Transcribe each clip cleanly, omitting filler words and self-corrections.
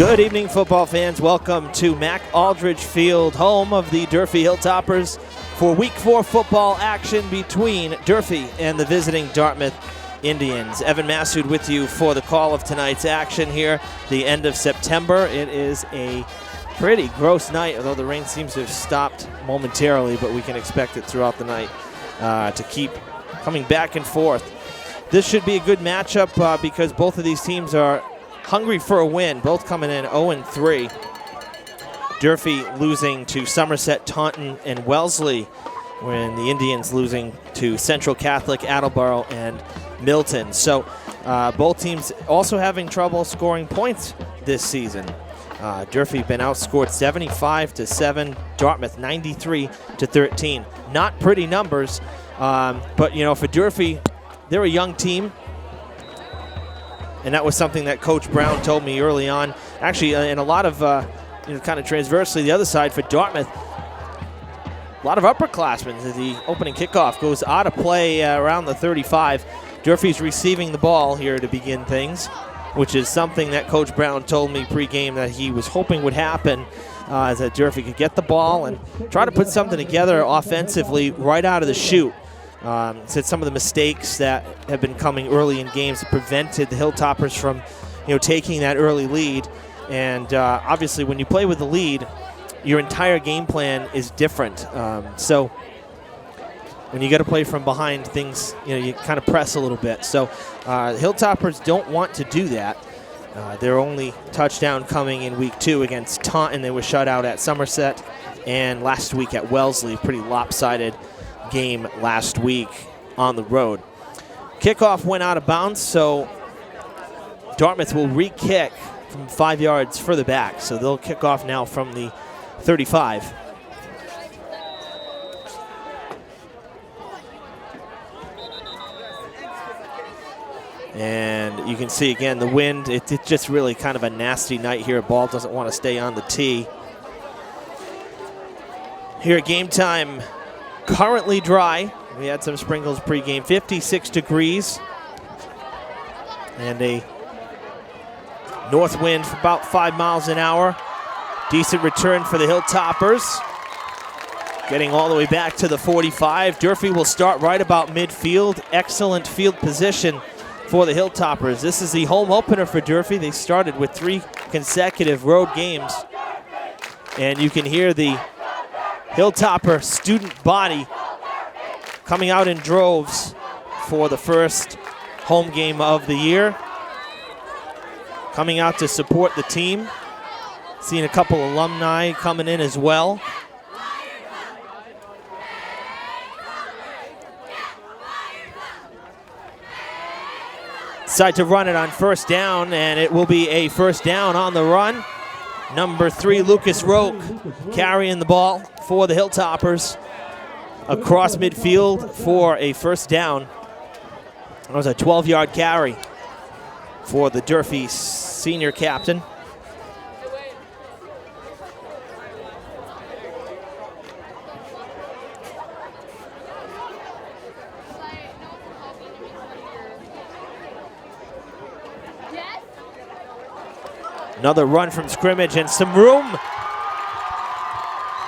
Good evening, football fans. Welcome to Mac Aldridge Field, home of the Durfee Hilltoppers, for Week 4 football action between Durfee and the visiting Dartmouth Indians. Evan Massoud with you for the call of tonight's action here, the end of September. It is a pretty gross night, although the rain seems to have stopped momentarily, but we can expect it throughout the night to keep coming back and forth. This should be a good matchup because both of these teams are hungry for a win, both coming in 0-3. Durfee losing to Somerset, Taunton, and Wellesley, when the Indians losing to Central Catholic, Attleboro, and Milton. So both teams also having trouble scoring points this season. Durfee been outscored 75-7, Dartmouth 93-13. Not pretty numbers, but you know, for Durfee, they're a young team. And that was something that Coach Brown told me early on. Actually, in a lot of, kind of transversely, the other side for Dartmouth, a lot of upperclassmen. The opening kickoff goes out of play around the 35. Durfee's receiving the ball here to begin things, which is something that Coach Brown told me pregame that he was hoping would happen, is that Durfee could get the ball and try to put something together offensively right out of the chute. Said some of the mistakes that have been coming early in games that prevented the Hilltoppers from, taking that early lead. And obviously, when you play with the lead, your entire game plan is different. So when you got to play from behind, things, you kind of press a little bit. So the Hilltoppers don't want to do that. Their only touchdown coming in Week 2 against Taunton. They were shut out at Somerset, and last week at Wellesley, pretty lopsided game last week on the road. Kickoff went out of bounds, so Dartmouth will re-kick from 5 yards further back. So they'll kick off now from the 35. And you can see again the wind. It's just really kind of a nasty night here. Ball doesn't want to stay on the tee. Here at game time, currently dry. We had some sprinkles pregame. 56 degrees. And a north wind for about 5 miles an hour. Decent return for the Hilltoppers. Getting all the way back to the 45. Durfee will start right about midfield. Excellent field position for the Hilltoppers. This is the home opener for Durfee. They started with 3 consecutive road games. And you can hear the Hilltopper student body coming out in droves for the first home game of the year. Coming out to support the team. Seeing a couple alumni coming in as well. Decide to run it on first down, and it will be a first down on the run. Number 3, Lucas Roque, carrying the ball for the Hilltoppers across midfield for a first down. That was a 12-yard carry for the Durfee senior captain. Another run from scrimmage and some room.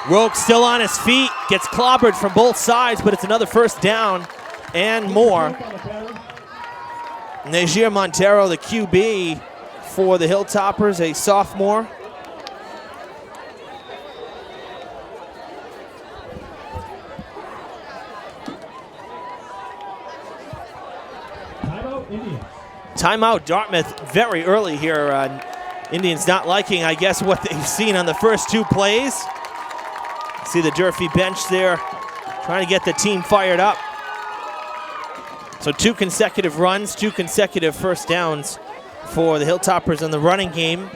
Roque still on his feet, gets clobbered from both sides, but it's another first down and more. Najir Montero, the QB for the Hilltoppers, a sophomore. Timeout Dartmouth very early here. Indians not liking, I guess, what they've seen on the first 2 plays. See the Durfee bench there trying to get the team fired up. So 2 consecutive runs, 2 consecutive first downs for the Hilltoppers in the running game.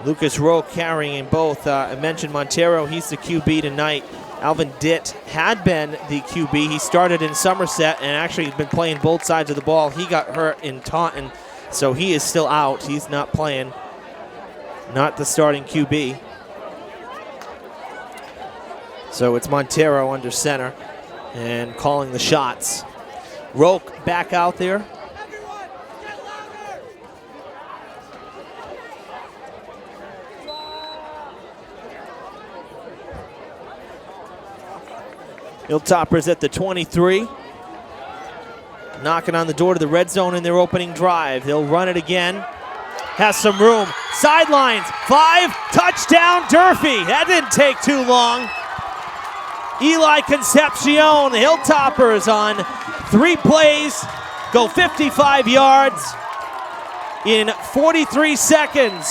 Lucas Roque carrying both. I mentioned Montero, he's the QB tonight. Alvin Ditt had been the QB. He started in Somerset and actually has been playing both sides of the ball. He got hurt in Taunton, so he is still out. He's not playing. Not the starting QB. So it's Montero under center and calling the shots. Roque back out there. Hilltoppers at the 23. Knocking on the door to the red zone in their opening drive. They'll run it again. Has some room. Sidelines. 5. Touchdown, Durfee. That didn't take too long. Eli Concepcion, the Hilltoppers on 3 plays, go 55 yards in 43 seconds.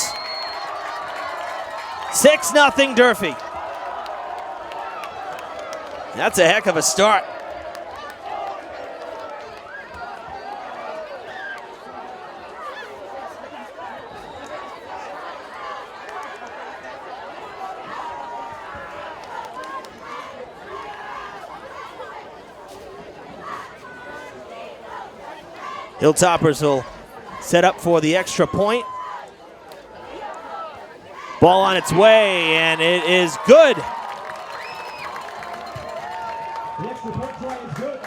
6-0 Durfee. That's a heck of a start. Hilltoppers will set up for the extra point. Ball on its way, and it is good. The extra point try is good.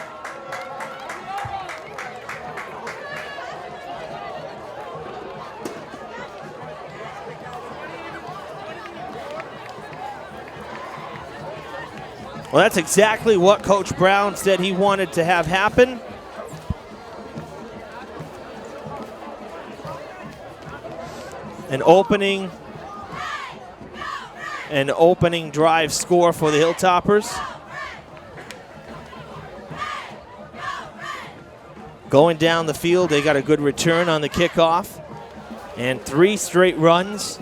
Well, that's exactly what Coach Brown said he wanted to have happen. An opening drive score for the Hilltoppers. Going down the field, they got a good return on the kickoff. And 3 straight runs.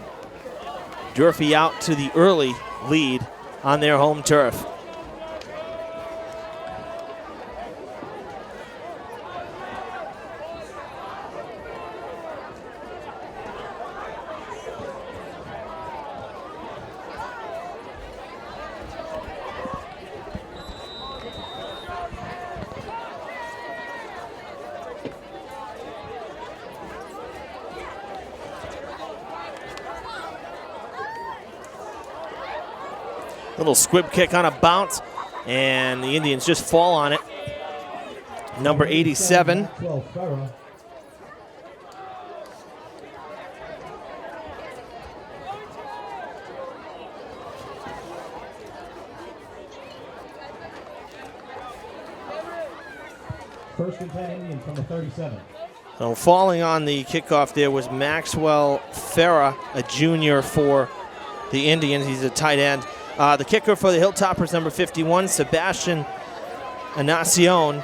Durfee out to the early lead on their home turf. Little squib kick on a bounce, and the Indians just fall on it. Number 87. First and 10 Indians from the 37. So falling on the kickoff there was Maxwell Farah, a junior for the Indians. He's a tight end. The kicker for the Hilltoppers, number 51, Sebastian Anacion.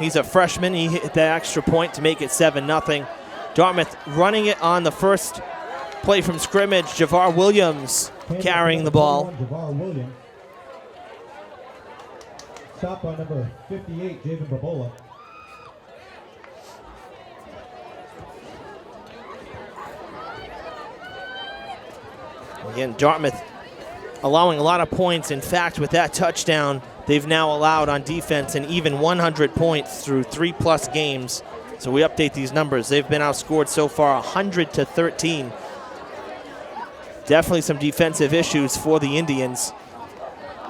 He's a freshman. He hit that extra point to make it 7-0. Dartmouth running it on the first play from scrimmage. Javar Williams carrying the ball. Javar Williams. Stopped by number 58, Javen Babola. Again, Dartmouth allowing a lot of points. In fact, with that touchdown, they've now allowed on defense an even 100 points through 3+ games. So we update these numbers. They've been outscored so far 100-13. Definitely some defensive issues for the Indians.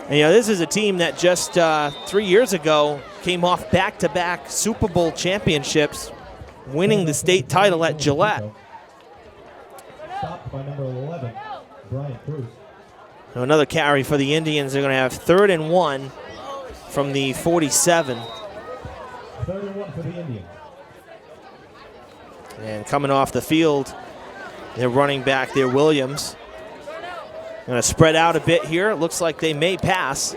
And, you know, this is a team that just 3 years ago came off back-to-back Super Bowl championships, winning the state title at Gillette. Stopped by number 11, Brian Cruz. So another carry for the Indians. They're going to have 3rd and 1 from the 47. 3rd and 1 for the Indians. And coming off the field, their running back there, Williams. Going to spread out a bit here. It looks like they may pass.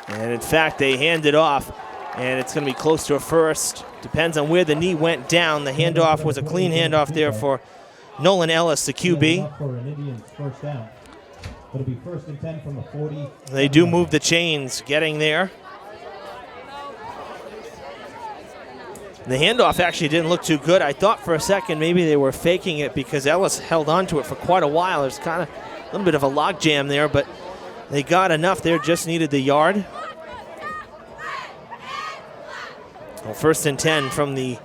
And in fact, they hand it off, and it's going to be close to a first. Depends on where the knee went down. The handoff was a clean handoff there for Nolan Ellis, the QB. For an Indians first down. It'll be 1st and 10 from the 40. They do move the chains, getting there. The handoff actually didn't look too good. I thought for a second maybe they were faking it because Ellis held on to it for quite a while. There's kind of a little bit of a log jam there, but they got enough there, just needed the yard. Well, 1st and 10 from the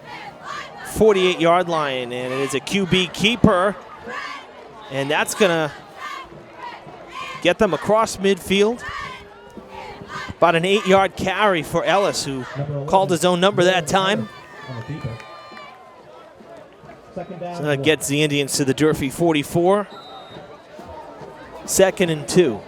48-yard line, and it is a QB keeper, and that's going to get them across midfield. About an 8-yard carry for Ellis, who called his own number that time. Second down. So that gets the Indians to the Durfee 44. 2nd and 2.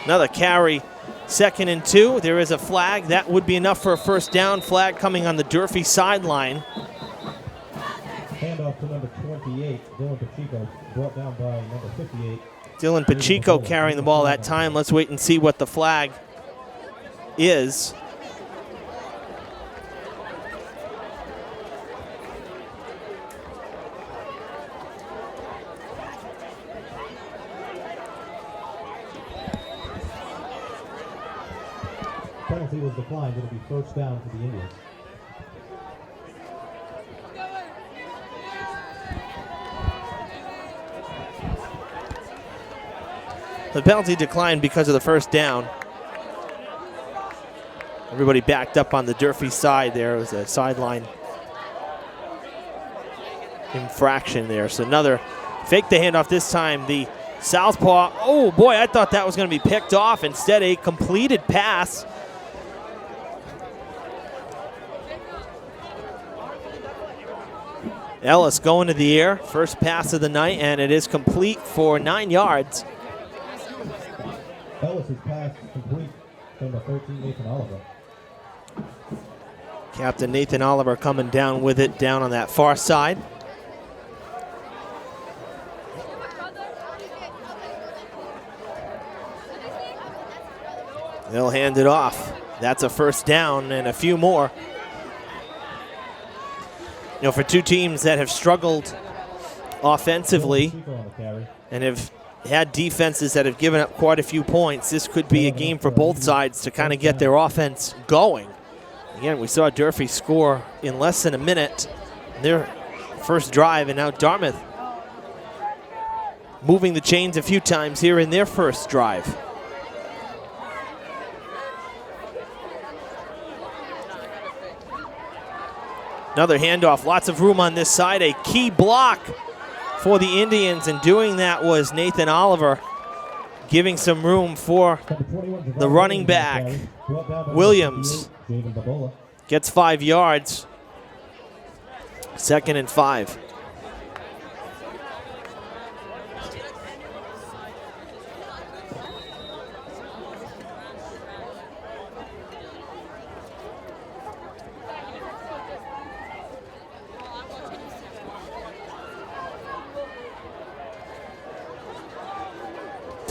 Another carry, 2nd and 2. There is a flag. That would be enough for a first down. Flag coming on the Durfee sideline. Handoff to number 28, Dylan Pacheco, brought down by number 58. Dylan Pacheco carrying the ball that time. Let's wait and see what the flag is. Penalty was declined. It'll be first down for the Indians. The penalty declined because of the first down. Everybody backed up on the Durfee side there. It was a sideline infraction there. So another fake the handoff this time. The southpaw. Oh boy, I thought that was going to be picked off. Instead, a completed pass. Ellis going to the air. First pass of the night, and it is complete for 9 yards. Ellis' pass complete. Number 13, Nathan Oliver. Captain Nathan Oliver coming down with it down on that far side. They'll hand it off. That's a first down and a few more. You know, for two teams that have struggled offensively and have had defenses that have given up quite a few points, this could be a game for both sides to kind of get their offense going. Again, we saw Durfee score in less than a minute their first drive, and now Dartmouth moving the chains a few times here in their first drive. Another handoff, lots of room on this side. A key block for the Indians, and doing that was Nathan Oliver, giving some room for the running back. Williams gets 5 yards. 2nd and 5.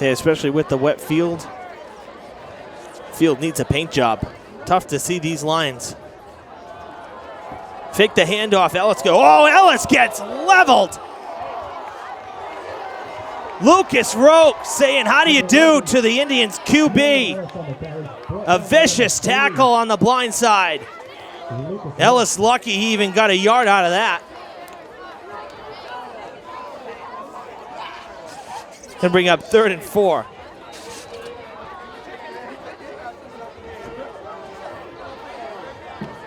Especially with the wet field. Field needs a paint job. Tough to see these lines. Fake the handoff. Ellis go. Oh, Ellis gets leveled. Lucas Roque saying, how do you do to the Indians QB? A vicious tackle on the blind side. Ellis lucky he even got a yard out of that. Can bring up 3rd and 4.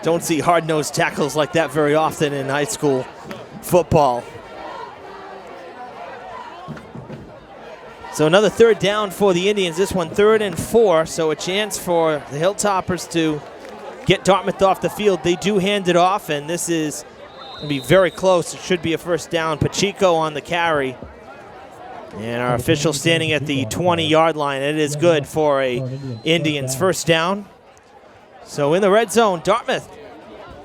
Don't see hard-nosed tackles like that very often in high school football. So another 3rd down for the Indians. This one 3rd and 4, so a chance for the Hilltoppers to get Dartmouth off the field. They do hand it off, and this is going to be very close. It should be a first down. Pacheco on the carry. And our official standing at the 20-yard line. It is good for a Indians first down. So in the red zone, Dartmouth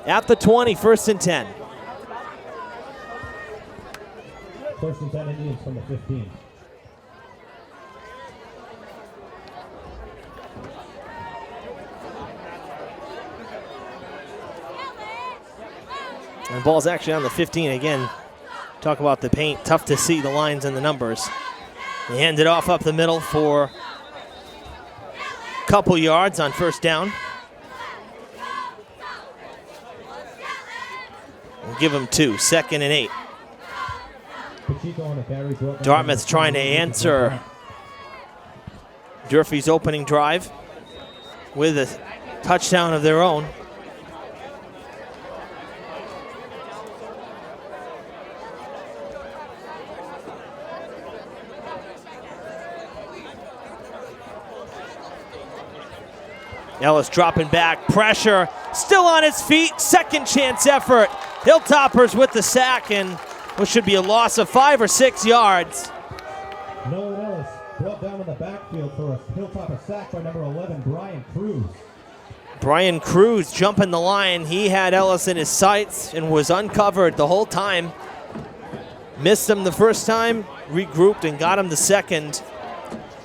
at the 20, 1st and 10. 1st and 10 Indians from the 15. And the ball's actually on the 15 again. Talk about the paint. Tough to see the lines and the numbers. They hand it off up the middle for a couple yards on first down. We'll give them 2, 2nd and 8. Dartmouth's trying to answer Durfee's opening drive with a touchdown of their own. Ellis dropping back, pressure, still on his feet, second chance effort. Hilltoppers with the sack, and what should be a loss of 5 or 6 yards. Nolan Ellis brought down in the backfield for a Hilltopper sack by number 11, Brian Cruz. Brian Cruz jumping the line. He had Ellis in his sights and was uncovered the whole time. Missed him the first time, regrouped and got him the second.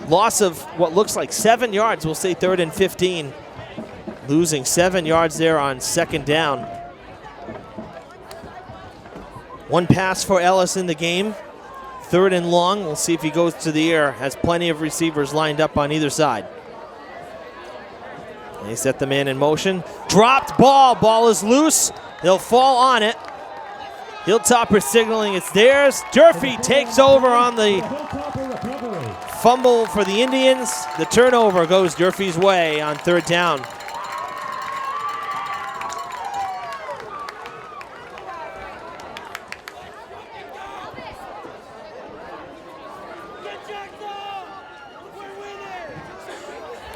Loss of what looks like 7 yards. We'll say 3rd and 15. Losing 7 yards there on second down. One pass for Ellis in the game. 3rd and long. We'll see if he goes to the air. Has plenty of receivers lined up on either side. They set the man in motion. Dropped ball. Ball is loose. They'll fall on it. Hilltopper signaling it's theirs. Durfee takes over on the fumble for the Indians. The turnover goes Durfee's way on 3rd down.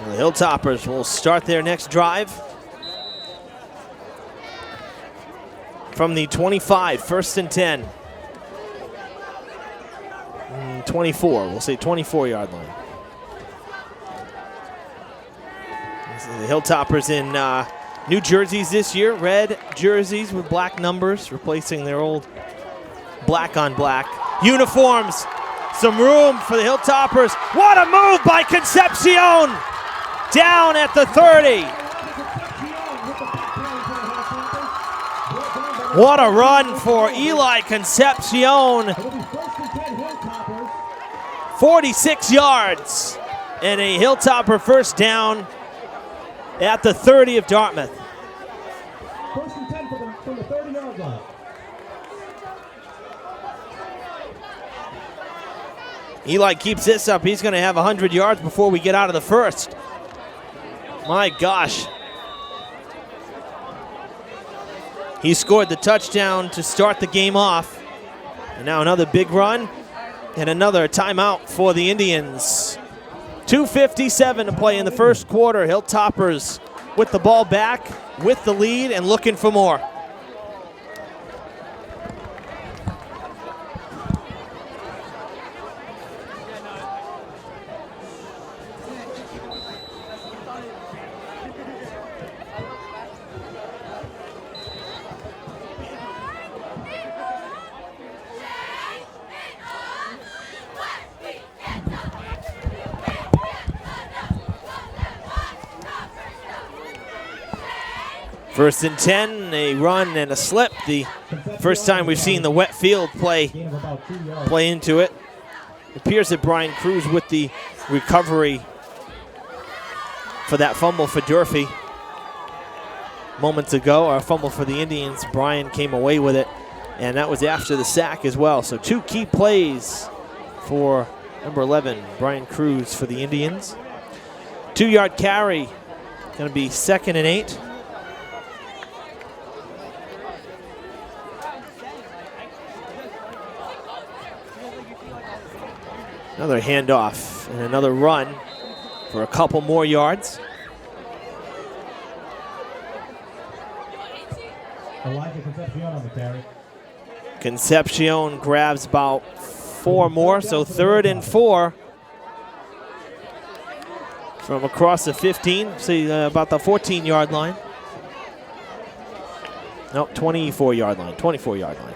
The Hilltoppers will start their next drive from the 25, 1st and 10. 24, we'll say 24-yard line. The Hilltoppers in new jerseys this year, red jerseys with black numbers, replacing their old black on black uniforms. Some room for the Hilltoppers. What a move by Concepcion! Down at the 30. What a run for Eli Concepcion. 46 yards and a Hilltopper first down at the 30 of Dartmouth. 1st and 10 from the 30-yard line. Eli keeps this up. He's going to have 100 yards before we get out of the first. My gosh. He scored the touchdown to start the game off. And now another big run and another timeout for the Indians. 2:57 to play in the first quarter. Hilltoppers with the ball back, with the lead, and looking for more. First and 10, a run and a slip. The first time we've seen the wet field play into it. It appears that Brian Cruz with the recovery for that fumble for Durfee moments ago. Our fumble for the Indians, Brian came away with it, and that was after the sack as well. So 2 key plays for number 11, Brian Cruz for the Indians. 2-yard carry, going to be 2nd and 8. Another handoff and another run for a couple more yards. Elijah Concepcion on the carry. Concepcion grabs about 4 more, so 3rd and 4 from across the 15, see about the 14-yard line. Nope, 24-yard line, 24-yard line.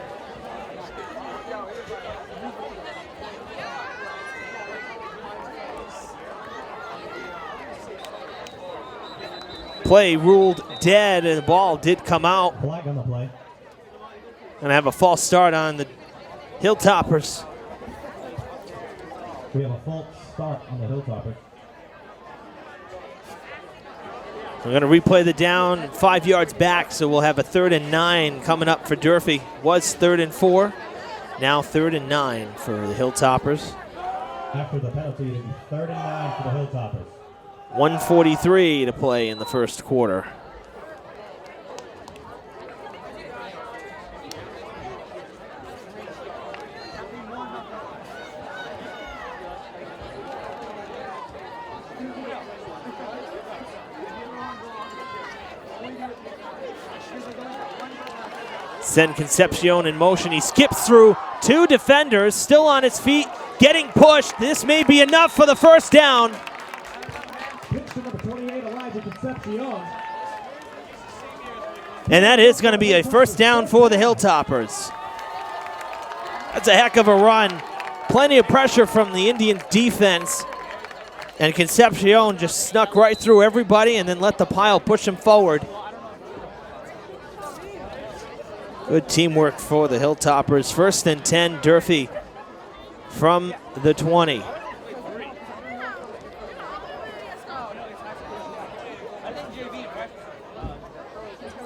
Play ruled dead, and the ball did come out. Flag on the play. Gonna have a false start on the Hilltoppers. We have a false start on the Hilltoppers. We're gonna replay the down 5 yards back, so we'll have a 3rd and 9 coming up for Durfee. Was 3rd and 4, now 3rd and 9 for the Hilltoppers. After the penalty, it'll be 3rd and 9 for the Hilltoppers. 1:43 to play in the first quarter. Send Concepcion in motion. He skips through 2 defenders, still on his feet, getting pushed. This may be enough for the first down. And that is going to be a first down for the Hilltoppers. That's a heck of a run. Plenty of pressure from the Indians defense. And Concepcion just snuck right through everybody and then let the pile push him forward. Good teamwork for the Hilltoppers. 1st and 10, Durfee from the 20.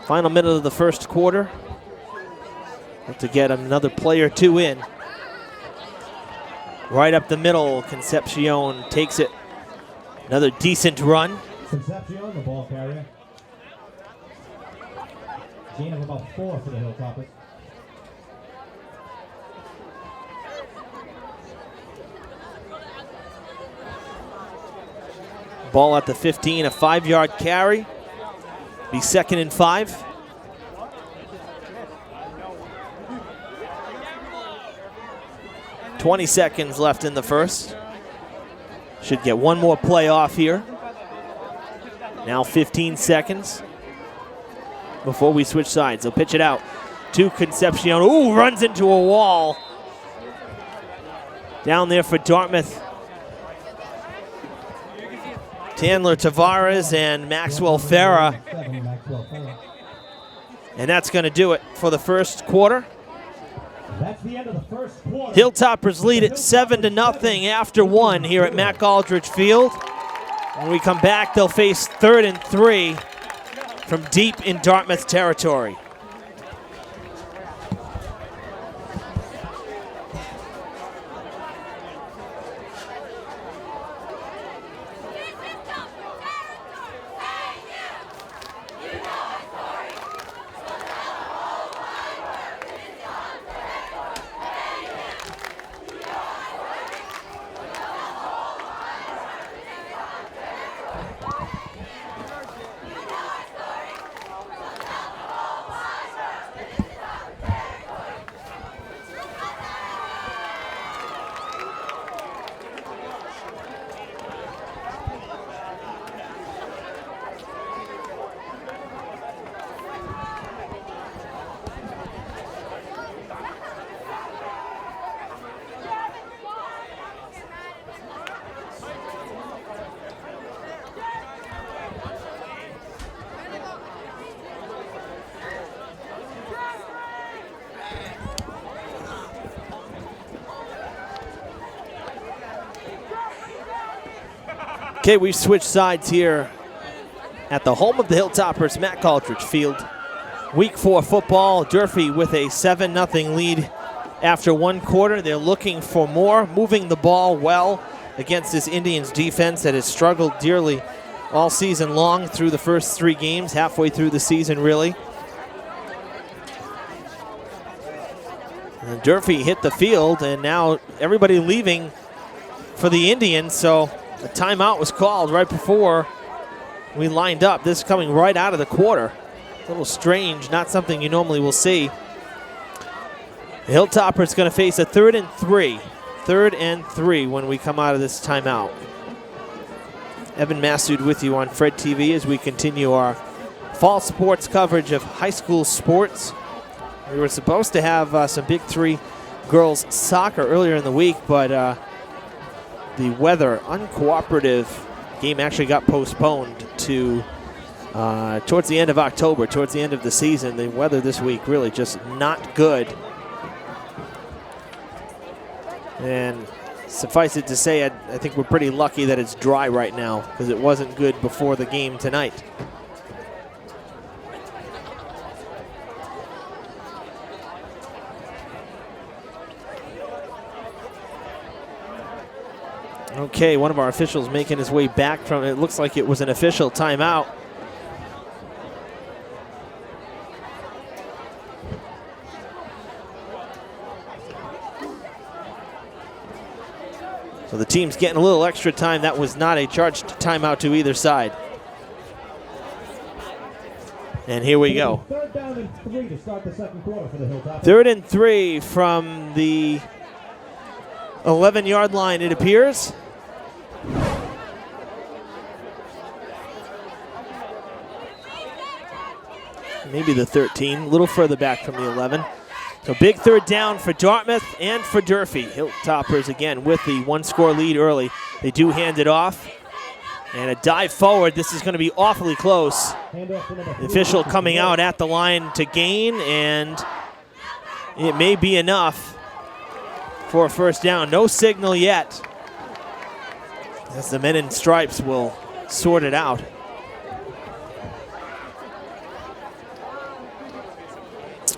Final minute of the first quarter. Have to get another play or 2 in. Right up the middle, Concepcion takes it. Another decent run. Concepcion, the ball carrier. Gain of about 4 for the Hilltoppers. Ball at the 15, a 5-yard carry. Be 2nd and 5. "20 seconds left in the first. Should get one more play off here. Now 15 seconds before we switch sides. They'll pitch it out to Concepcion. Ooh, runs into a wall. Down there for Dartmouth. Tandler Tavares and Maxwell Farah. And that's going to do it for the first quarter. That's the end of the first quarter. Hilltoppers lead it 7-0 after 1 here at Mac Aldrich Field. When we come back, they'll face 3rd and 3 from deep in Dartmouth territory. Okay, we've switched sides here at the home of the Hilltoppers, Mac Aldrich Field. Week 4 football, Durfee with a 7-0 lead after 1 quarter. They're looking for more, moving the ball well against this Indians defense that has struggled dearly all season long through the first 3 games, halfway through the season really. And Durfee hit the field, and now everybody leaving for the Indians, so a timeout was called right before we lined up. This is coming right out of the quarter. A little strange, not something you normally will see. The Hilltoppers going to face a 3rd and 3. 3rd and 3 when we come out of this timeout. Evan Massoud with you on Fred TV as we continue our fall sports coverage of high school sports. We were supposed to have some Big 3 girls soccer earlier in the week, but the weather, uncooperative game actually got postponed to towards the end of October, towards the end of the season. The weather this week really just not good. And suffice it to say, I think we're pretty lucky that it's dry right now because it wasn't good before the game tonight. Okay, one of our officials making his way back from it. Looks like it was an official timeout. So the team's getting a little extra time. That was not a charged timeout to either side. And here we go. 3rd down and 3 to start the second quarter for the Hilltoppers. 3rd and 3 from the 11-yard line, it appears. Maybe the 13, a little further back from the 11. So big 3rd down for Dartmouth and for Durfee. Hilltoppers again with the 1-score lead early. They do hand it off. And a dive forward. This is going to be awfully close. The official coming out at the line to gain, and it may be enough for a 1st down. No signal yet, as the men in stripes will sort it out.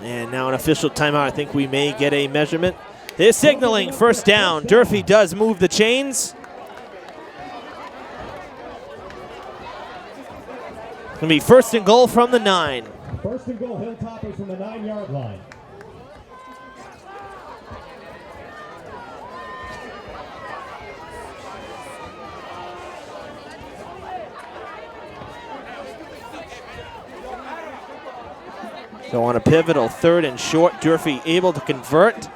And now an official timeout. I think we may get a measurement. They're signaling 1st down. Durfee does move the chains. It's going to be 1st and goal from the 9. 1st and goal, Hilltoppers from the 9-yard line. So on a pivotal 3rd and short, Durfee able to convert.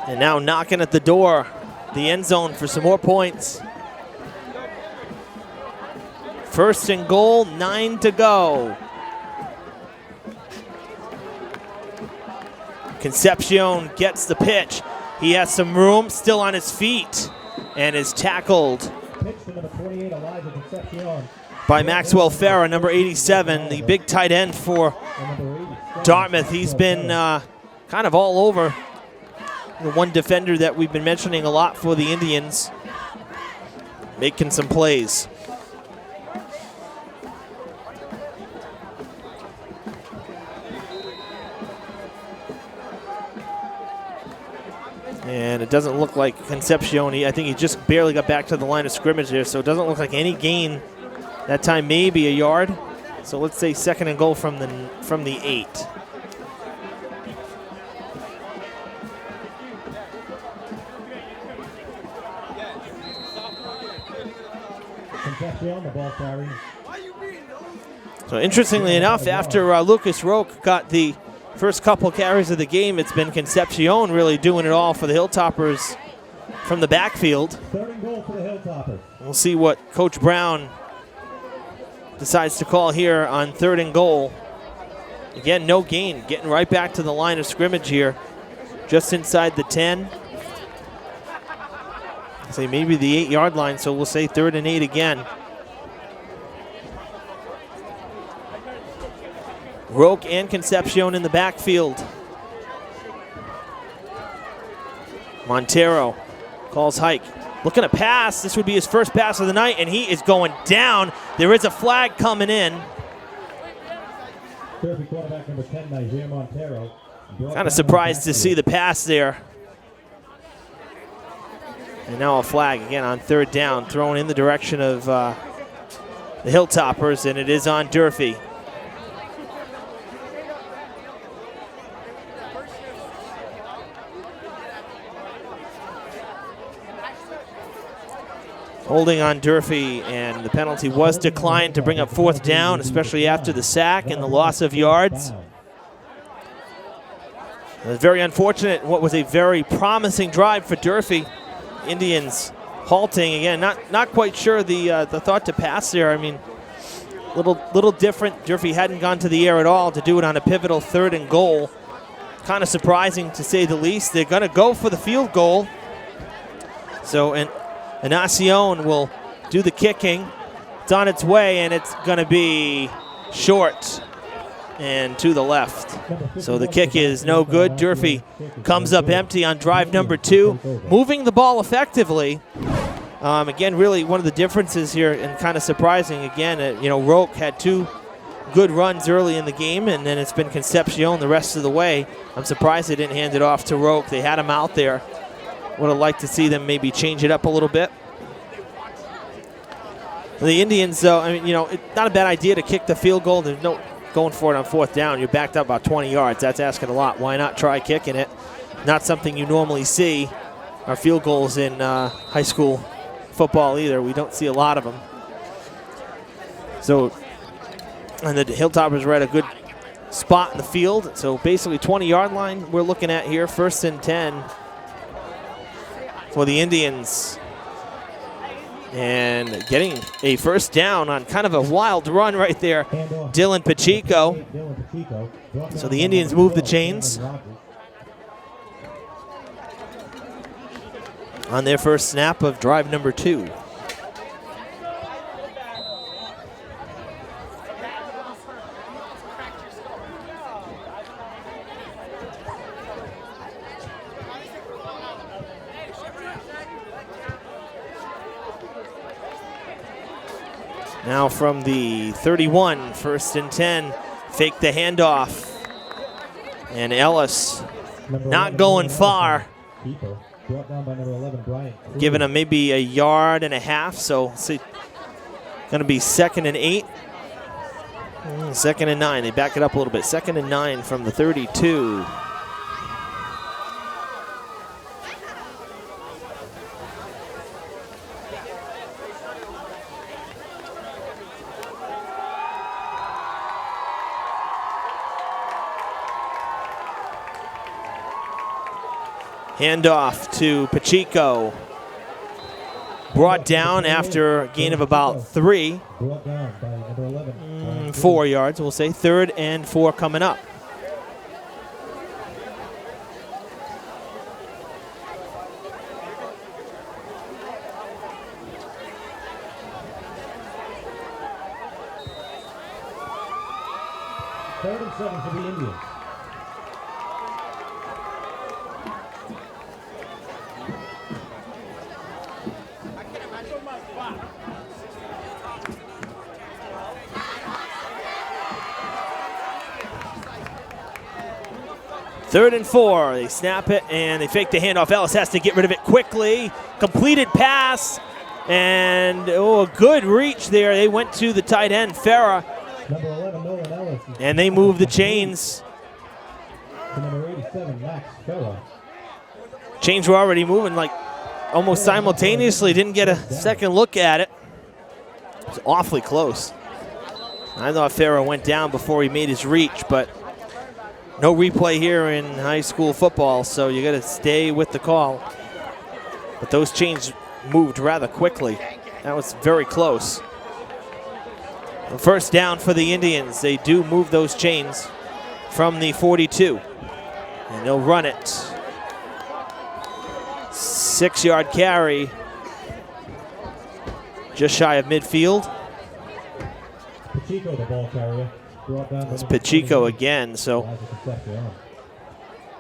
And now knocking at the door, the end zone for some more points. 1st and goal, 9 to go. Concepcion gets the pitch. He has some room, still on his feet, and is tackled by Maxwell Farah, number 87, the big tight end for Dartmouth. He's been kind of all over. The one defender that we've been mentioning a lot for the Indians, making some plays. And it doesn't look like Concepcion, I think he just barely got back to the line of scrimmage there, so it doesn't look like any gain. That time maybe a yard. So let's say 2nd and goal from the 8. Concepcion, the ball carry. So interestingly enough, after Lucas Roque got the first couple carries of the game, it's been Concepcion really doing it all for the Hilltoppers from the backfield. 3rd and goal for the Hilltoppers. We'll see what Coach Brown decides to call here on 3rd and goal. Again, no gain, getting right back to the line of scrimmage here, just inside the 10. Say maybe the 8-yard line, so we'll say 3rd and 8 again. Roque and Concepcion in the backfield. Montero calls hike. Looking to pass. This would be his first pass of the night, and he is going down. There is a flag coming in. Quarterback number 10, Niger Montero. Kind of surprised to see the pass there. And now a flag again on 3rd down, thrown in the direction of the Hilltoppers, and it is on Durfee. Holding on Durfee, and the penalty was declined to bring up 4th down, especially after the sack and the loss of yards. It was very unfortunate. What was a very promising drive for Durfee. Indians halting again. Not quite sure the thought to pass there. I mean, little different. Durfee hadn't gone to the air at all to do it on a pivotal 3rd and goal. Kind of surprising to say the least. They're going to go for the field goal. So Inacion will do the kicking. It's on its way, and it's going to be short and to the left. So the kick is no good. Durfee comes up empty on drive number 2, moving the ball effectively. Again, really one of the differences here, and kind of surprising again, Roque had 2 good runs early in the game, and then it's been Concepcion the rest of the way. I'm surprised they didn't hand it off to Roque. They had him out there. Would have liked to see them maybe change it up a little bit. The Indians, though, it's not a bad idea to kick the field goal. There's no going for it on 4th down. You're backed up about 20 yards. That's asking a lot. Why not try kicking it? Not something you normally see. Our field goals in high school football either. We don't see a lot of them. So, and the Hilltoppers were at a good spot in the field. So basically 20-yard line we're looking at here. 1st and 10 for the Indians. And getting a first down on kind of a wild run right there, Dylan Pacheco. So the Indians move the chains on their first snap of drive number 2. Now from the 31, 1st and 10, fake the handoff. And Ellis not going far. Giving him maybe a yard and a half, so it's going to be 2nd and 8. 2nd and 9, they back it up a little bit. 2nd and 9 from the 32. Handoff to Pacheco. Brought down after a gain of about 3. 4 yards, we'll say. 3rd and 4 coming up. Third and 7 for the Indians. Third and 4, they snap it and they fake the handoff. Ellis has to get rid of it quickly. Completed pass, and a good reach there. They went to the tight end, Farah, Number 11, Nolan Ellis. and they move the chains. To number 87, Max Farah. Chains were already moving like almost simultaneously. Didn't get a second look at it. It was awfully close. I thought Farah went down before he made his reach, but no replay here in high school football, so you got to stay with the call. But those chains moved rather quickly. That was very close. The first down for the Indians. They do move those chains from the 42. And they'll run it. 6-yard carry. Just shy of midfield. Pacheco, the ball carrier. It's Pacheco again, so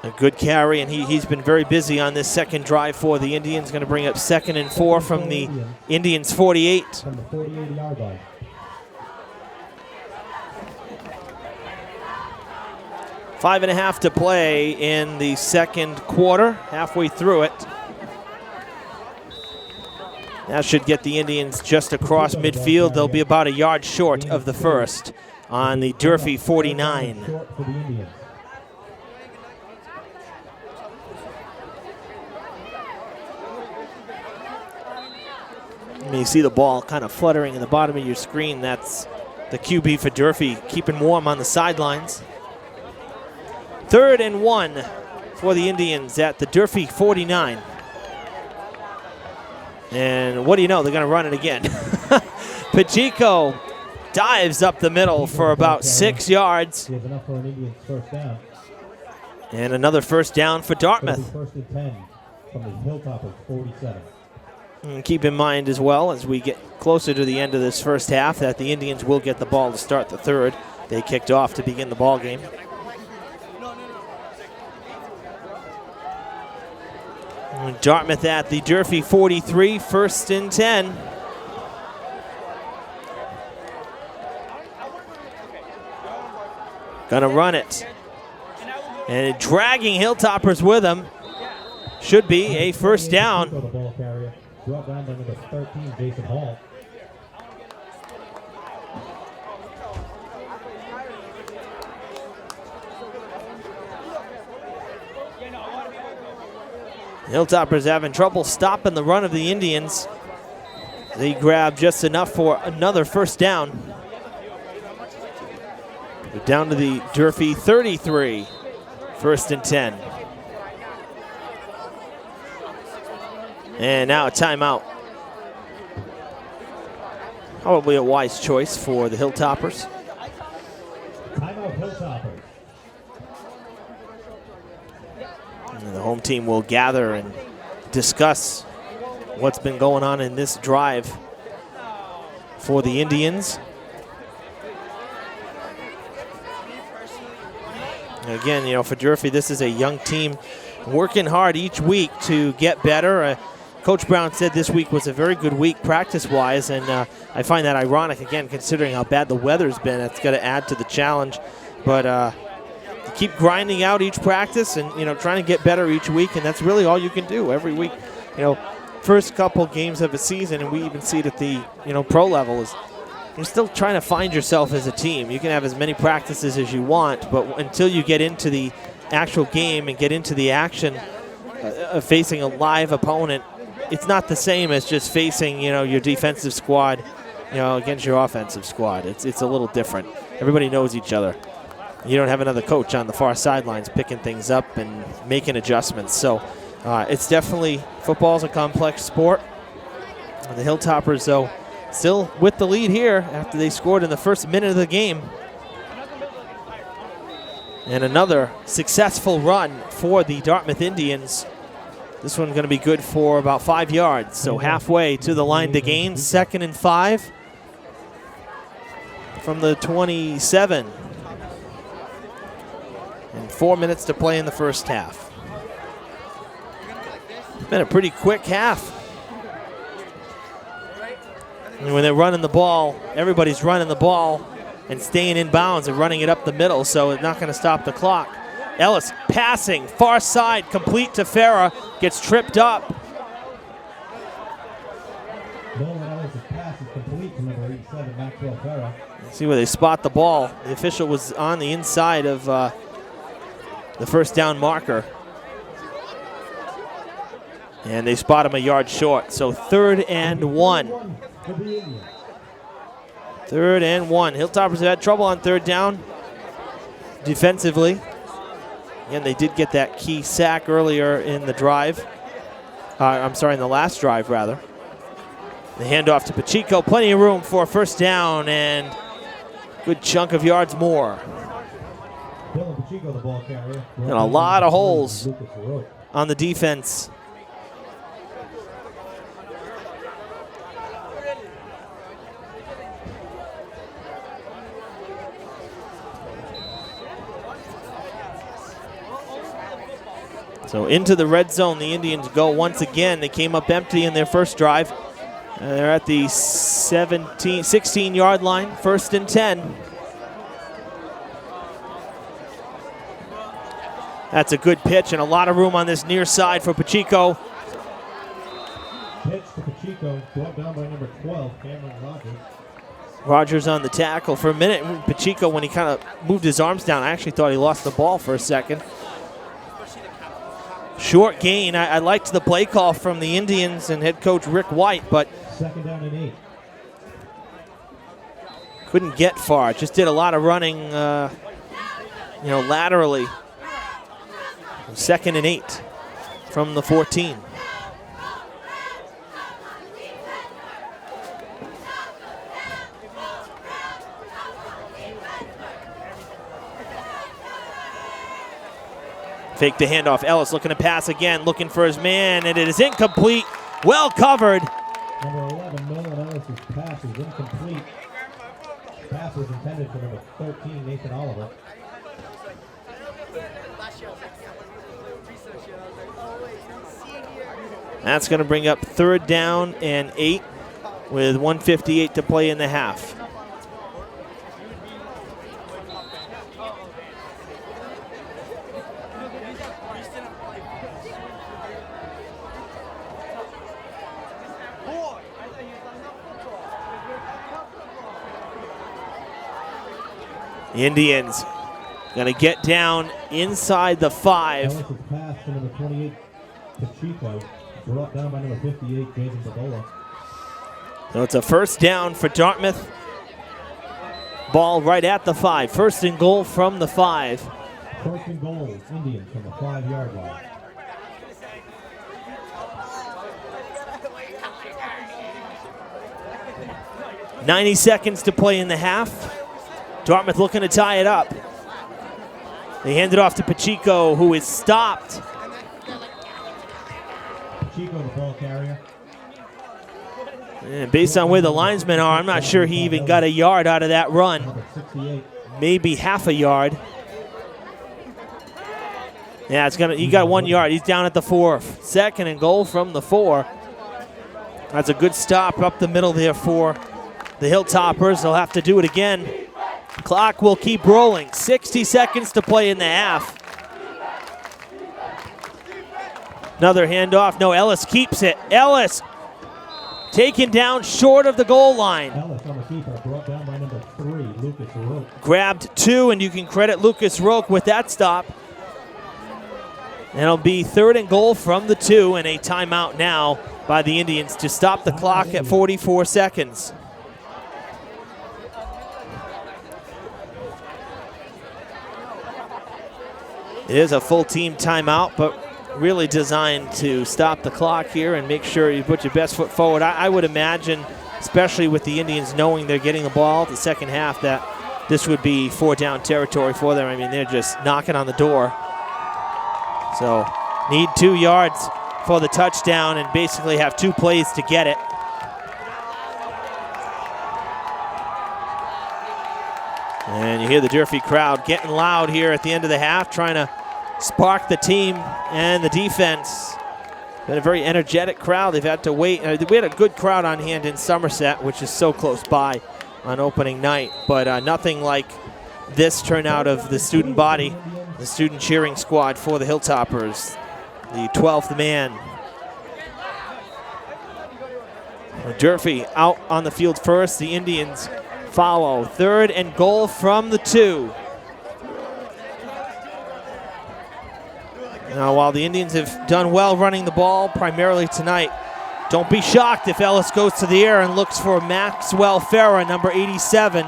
a good carry, and he's been very busy on this second drive for the Indians. Going to bring up 2nd and 4 from the Indians' 48. From the 48-yard line. Five and a half to play in the second quarter, halfway through it. That should get the Indians just across midfield. They'll be about a yard short of the first on the Durfee 49. You see the ball kind of fluttering in the bottom of your screen. That's the QB for Durfee, keeping warm on the sidelines. 3rd and 1 for the Indians at the Durfee 49. And what do you know? They're going to run it again. Pacheco dives up the middle for about 6 yards. And another first down for Dartmouth. 1st and 10 from the Hilltoppers 47. And keep in mind as well, as we get closer to the end of this first half, that the Indians will get the ball to start the third. They kicked off to begin the ball game. And Dartmouth at the Durfee 43, 1st and 10. Gonna run it. And dragging Hilltoppers with him. Should be a first down. Brought down by number 13, Jason Hall. Hilltoppers having trouble stopping the run of the Indians. They grab just enough for another first down. They're down to the Durfee 33, 1st and 10. And now a timeout. Probably a wise choice for the Hilltoppers. Timeout Hilltoppers. And the home team will gather and discuss what's been going on in this drive for the Indians. Again, you know, for Durfee, this is a young team working hard each week to get better. Coach Brown said this week was a very good week practice-wise, and I find that ironic, again, considering how bad the weather's been. It's got to add to the challenge. But keep grinding out each practice and, you know, trying to get better each week, and that's really all you can do every week. You know, first couple games of a season, and we even see it at the, you know, pro level, is you're still trying to find yourself as a team. You can have as many practices as you want, but until you get into the actual game and get into the action of facing a live opponent, it's not the same as just facing, you know, your defensive squad, you know, against your offensive squad. It's a little different. Everybody knows each other. You don't have another coach on the far sidelines picking things up and making adjustments. So it's definitely, football's a complex sport. And the Hilltoppers, though, still with the lead here after they scored in the first minute of the game. And another successful run for the Dartmouth Indians. This one's going to be good for about 5 yards. So halfway to the line to gain, 2nd and 5 from the 27. And 4 minutes to play in the first half. It's been a pretty quick half. And when they're running the ball, everybody's running the ball and staying in bounds and running it up the middle, so it's not going to stop the clock. Ellis passing, far side, complete to Farah, gets tripped up. Nolan Ellis' pass is complete to number 87, Maxwell Farah. See where they spot the ball. The official was on the inside of the first down marker. And they spot him a yard short, so 3rd and 1. 3rd and 1. Hilltoppers have had trouble on 3rd down defensively. Again, they did get that key sack earlier in the drive. In the last drive, rather. The handoff to Pacheco. Plenty of room for a first down and good chunk of yards more. Pacheco, the ball carrier. And a lot of holes on the defense. So into the red zone, the Indians go once again. They came up empty in their first drive. They're at the 16-yard line, 1st and 10. That's a good pitch and a lot of room on this near side for Pacheco. Pitch to Pacheco, brought down by number 12, Cameron Rogers. Rogers on the tackle. For a minute, Pacheco, when he kind of moved his arms down, I actually thought he lost the ball for a second. Short gain. I liked the play call from the Indians and head coach Rick White, but 2nd down and 8. Couldn't get far. Just did a lot of running, laterally. 2nd and 8 from the 14. Fake the handoff. Ellis looking to pass again, looking for his man, and it is incomplete. Well covered. Number 11, Nolan Ellis' pass is incomplete. Pass was intended for number 13, Nathan Oliver. That's going to bring up 3rd down and 8 with 1:58 to play in the half. The Indians going to get down inside the 5. Ellis' pass to number 28, Pacheco, brought down by number 58, Jason Babola. So it's a first down for Dartmouth. Ball right at the 5. First and goal from the 5. First and goal, Indians from the 5-yard line. .90 seconds to play in the half. Dartmouth looking to tie it up. They hand it off to Pacheco, who is stopped. Pacheco, the ball carrier. And based on where the linesmen are, I'm not sure he even got a yard out of that run. Number 68. Maybe half a yard. Yeah, he got 1 yard. He's down at the 4. Second and goal from the 4. That's a good stop up the middle there for the Hilltoppers. They'll have to do it again. Clock will keep rolling. 60 seconds to play in the half. Another handoff. No, Ellis keeps it. Ellis taken down short of the goal line. Ellis on the keeper, brought down by number 3, Lucas Roque. Grabbed 2, and you can credit Lucas Roque with that stop. And it'll be third and goal from the 2, and a timeout now by the Indians to stop the clock at 44 seconds. It is a full team timeout, but really designed to stop the clock here and make sure you put your best foot forward. I would imagine, especially with the Indians knowing they're getting the ball the second half, that this would be 4-down territory for them. I mean, they're just knocking on the door. So need 2 yards for the touchdown and basically have 2 plays to get it. And you hear the Durfee crowd getting loud here at the end of the half, trying to spark the team and the defense. Been a very energetic crowd. They've had to wait. We had a good crowd on hand in Somerset, which is so close by on opening night, but nothing like this turnout of the student body, the student cheering squad for the Hilltoppers, the 12th man. Durfee out on the field first. The Indians follow. Third and goal from the 2. Now, while the Indians have done well running the ball primarily tonight, don't be shocked if Ellis goes to the air and looks for Maxwell Farah, number 87.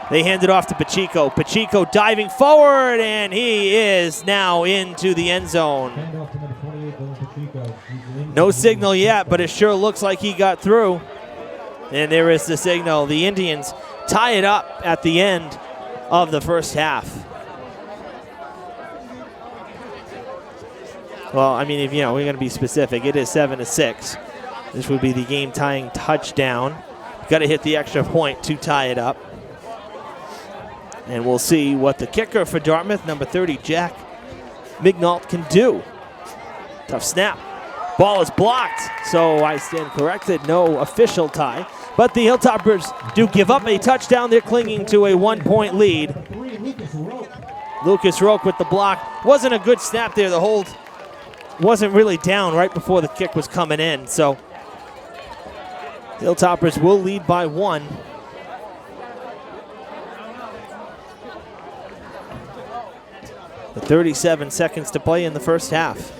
They hand it off to Pacheco. Pacheco diving forward, and he is now into the end zone. No signal yet, but it sure looks like he got through. And there is the signal. The Indians tie it up at the end of the first half. Well, I mean, if we're going to be specific, it is 7-6. This would be the game-tying touchdown. Got to hit the extra point to tie it up. And we'll see what the kicker for Dartmouth, number 30, Jack Mignault, can do. Tough snap. Ball is blocked, so I stand corrected. No official tie. But the Hilltoppers do give up a touchdown. They're clinging to a 1-point lead. Lucas Roque with the block. Wasn't a good snap there. The hold wasn't really down right before the kick was coming in. So Hilltoppers will lead by 1. With 37 seconds to play in the first half.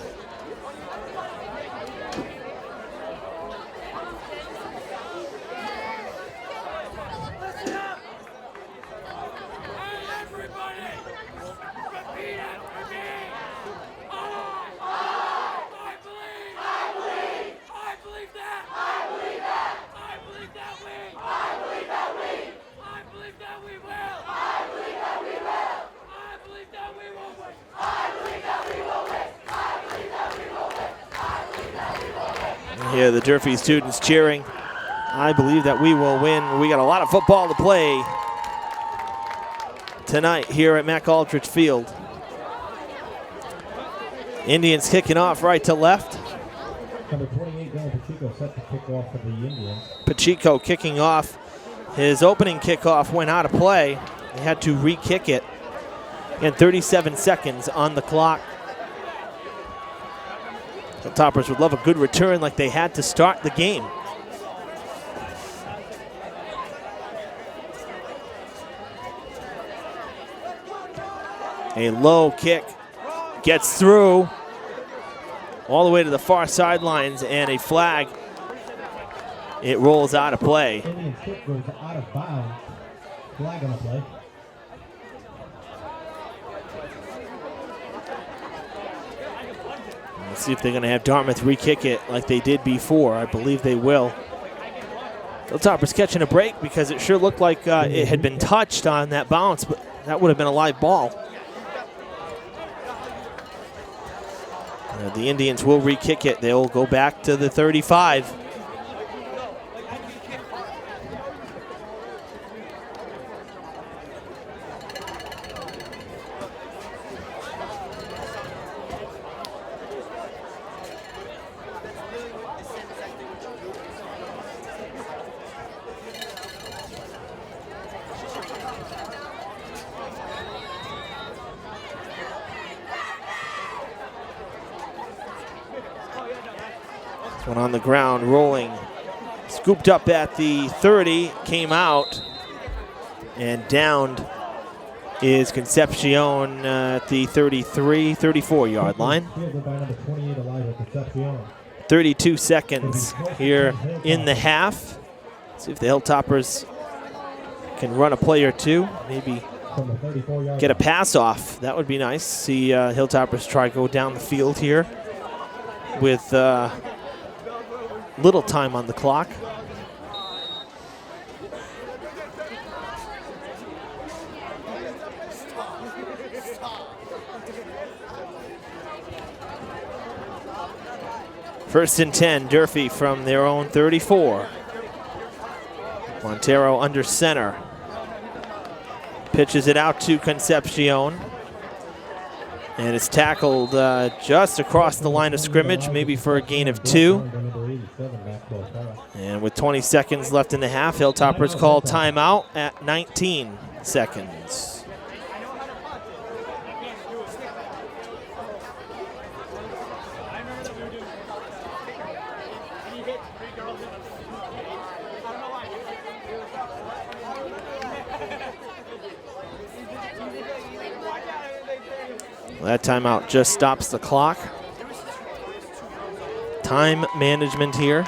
Here, the Durfee students cheering. I believe that we will win. We got a lot of football to play tonight here at Mac Aldrich Field. Indians kicking off right to left. Number 28, Pacheco, set to kick off for the Indians. Pacheco kicking off. His opening kickoff went out of play. He had to re-kick it. And 37 seconds on the clock. The Toppers would love a good return like they had to start the game. A low kick gets through all the way to the far sidelines, and a flag it rolls out of play. Indian stick goes out of bounds. Flag on the play. Let's see if they're going to have Dartmouth re-kick it like they did before. I believe they will. Hilltoppers catching a break because it sure looked like it had been touched on that bounce, but that would have been a live ball. The Indians will re-kick it. They'll go back to the 35. One on the ground, rolling, scooped up at the 30, came out, and downed is Concepcion at the 33, 34-yard line. 32 seconds here in the half. See if the Hilltoppers can run a play or two, maybe get a pass off. That would be nice. See Hilltoppers try to go down the field here with little time on the clock. First and 10, Durfee from their own 34. Montero under center. Pitches it out to Concepcion. And it's tackled just across the line of scrimmage, maybe for a gain of 2. And with 20 seconds left in the half, Hilltoppers call timeout at 19 seconds. That timeout just stops the clock. Time management here.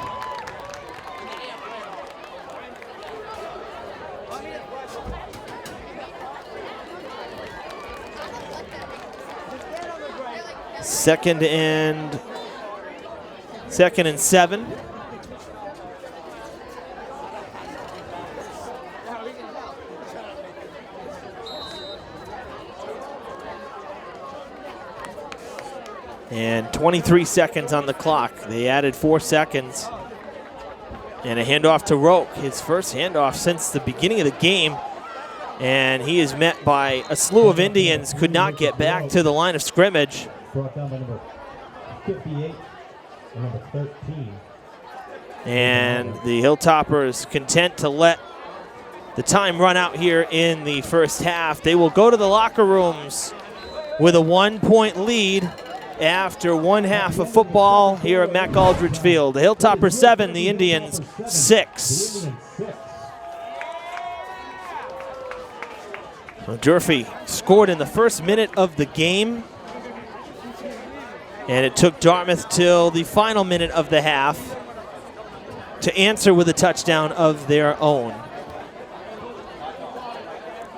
Second and 7. And 23 seconds on the clock. They added 4 seconds. And a handoff to Roque, his first handoff since the beginning of the game. And he is met by a slew of Indians, could not get back to the line of scrimmage. Brought down by number 58 and number 13. And the Hilltoppers content to let the time run out here in the first half. They will go to the locker rooms with a 1-point lead after one half of football here at Mac Aldridge Field. The Hilltoppers 7, the Indians 6. So Durfee scored in the first minute of the game, and it took Dartmouth till the final minute of the half to answer with a touchdown of their own.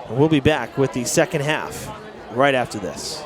We'll be back with the second half right after this.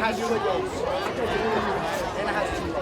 has 2 rows. And it has 2 rows.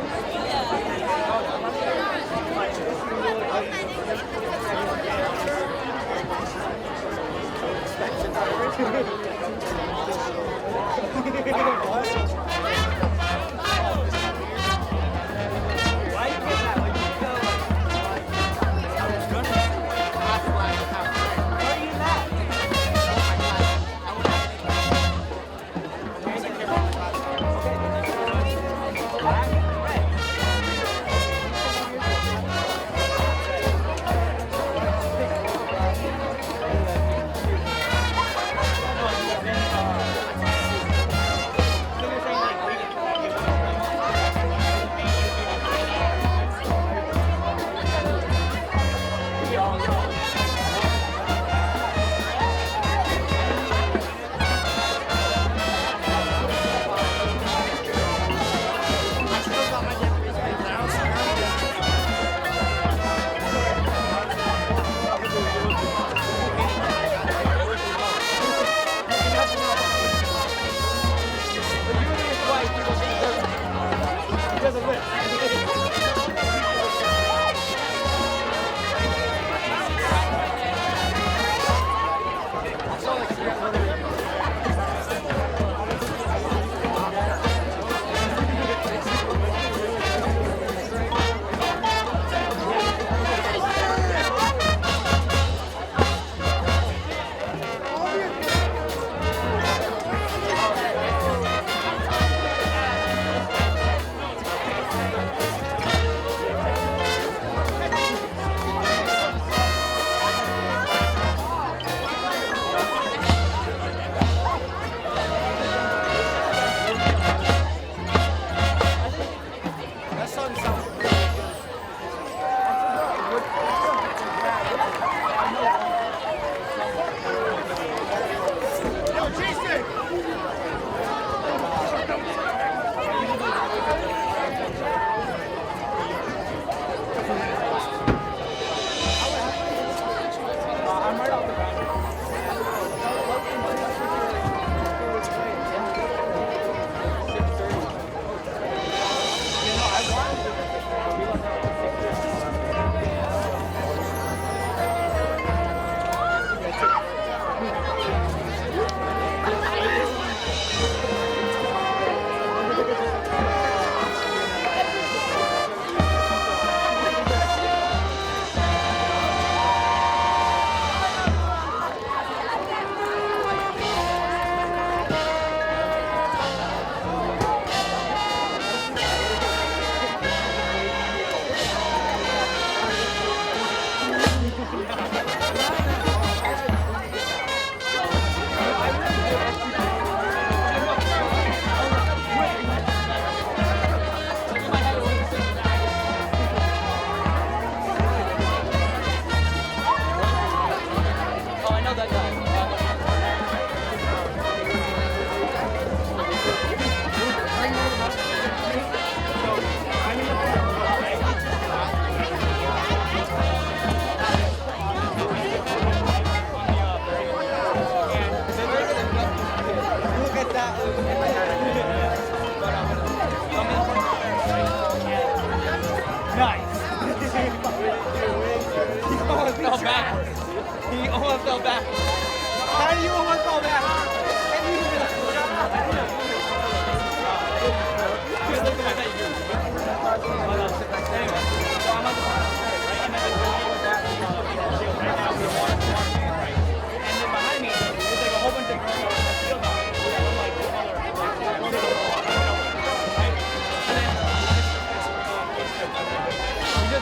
He almost fell back. How do you almost fall back?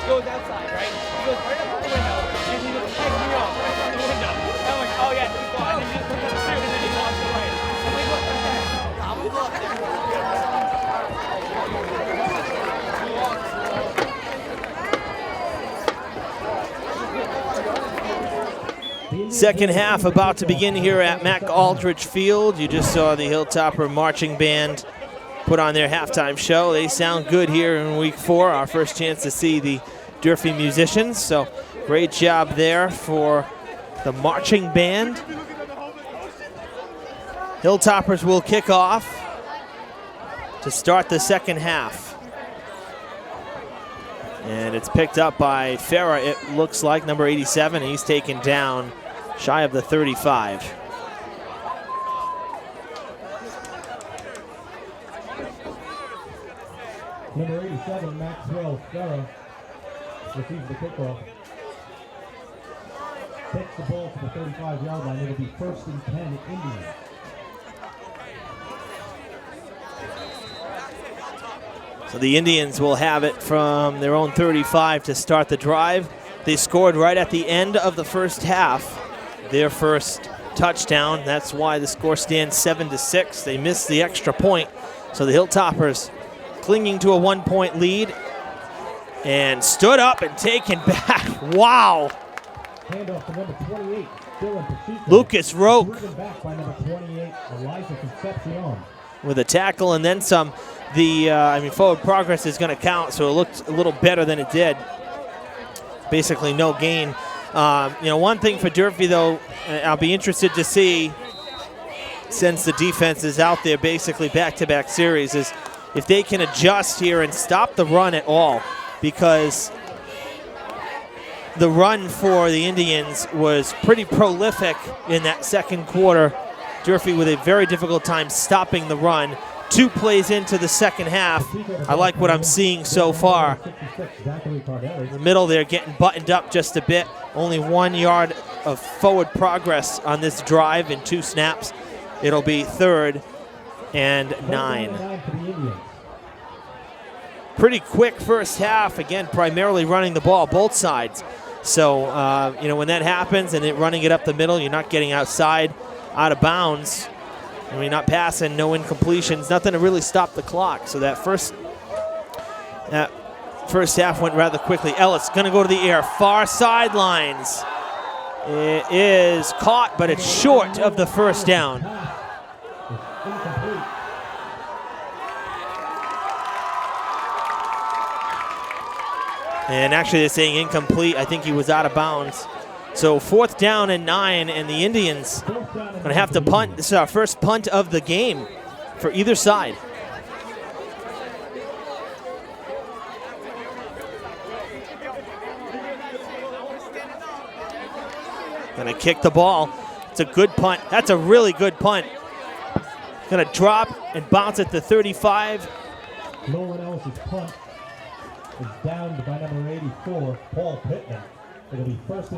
Goes outside, right? He goes right up to the window, and he just pegs me off right from the window. And I'm like, oh yeah, keep going. And then he just looks at the suit, and then he walks away. I'm like, what the heck? I'm looking. Second half about to begin here at Mac Aldrich Field. You just saw the Hilltopper Marching Band put on their halftime show. They sound good here in week 4, our first chance to see the Durfee musicians. So great job there for the marching band. Hilltoppers will kick off. to start the second half. And it's picked up by Farah, it looks like, number 87. He's taken down shy of the 35. Number 87, Maxwell Farah, receives the kickoff. Takes the ball to the 35-yard line. It'll be 1st and 10 Indians. So the Indians will have it from their own 35 to start the drive. They scored right at the end of the first half, their first touchdown. That's why the score stands 7-6. They missed the extra point. So the Hilltoppers clinging to a 1-point lead and stood up and taken back. Wow. Handoff to number 28, Dylan Pacheco. Lucas Roque Driven back by number 28, Elijah Concepcion. with a tackle and then some. Forward progress is going to count, so it looked a little better than it did. Basically no gain. One thing for Durfee, though, I'll be interested to see, since the defense is out there basically back-to-back series, is if they can adjust here and stop the run at all, because the run for the Indians was pretty prolific in that second quarter. Durfee with a very difficult time stopping the run. 2 plays into the second half. I like what I'm seeing so far. In the middle there, getting buttoned up just a bit. Only 1 yard of forward progress on this drive in 2 snaps. It'll be 3rd and 9. Pretty quick first half. Again, primarily running the ball, both sides. So, when that happens and running it up the middle, you're not getting outside, out of bounds. Not passing, no incompletions, nothing to really stop the clock. So that first half went rather quickly. Ellis going to go to the air, far sidelines. It is caught, but it's short of the first down. And actually they're saying incomplete. I think he was out of bounds. So 4th down and 9, and the Indians going to have to punt. This is our first punt of the game for either side. Going to kick the ball. It's a good punt. That's a really good punt. Going to drop and bounce at the 35. Nolan Ellis' punt is downed by number 84, Paul Pittman.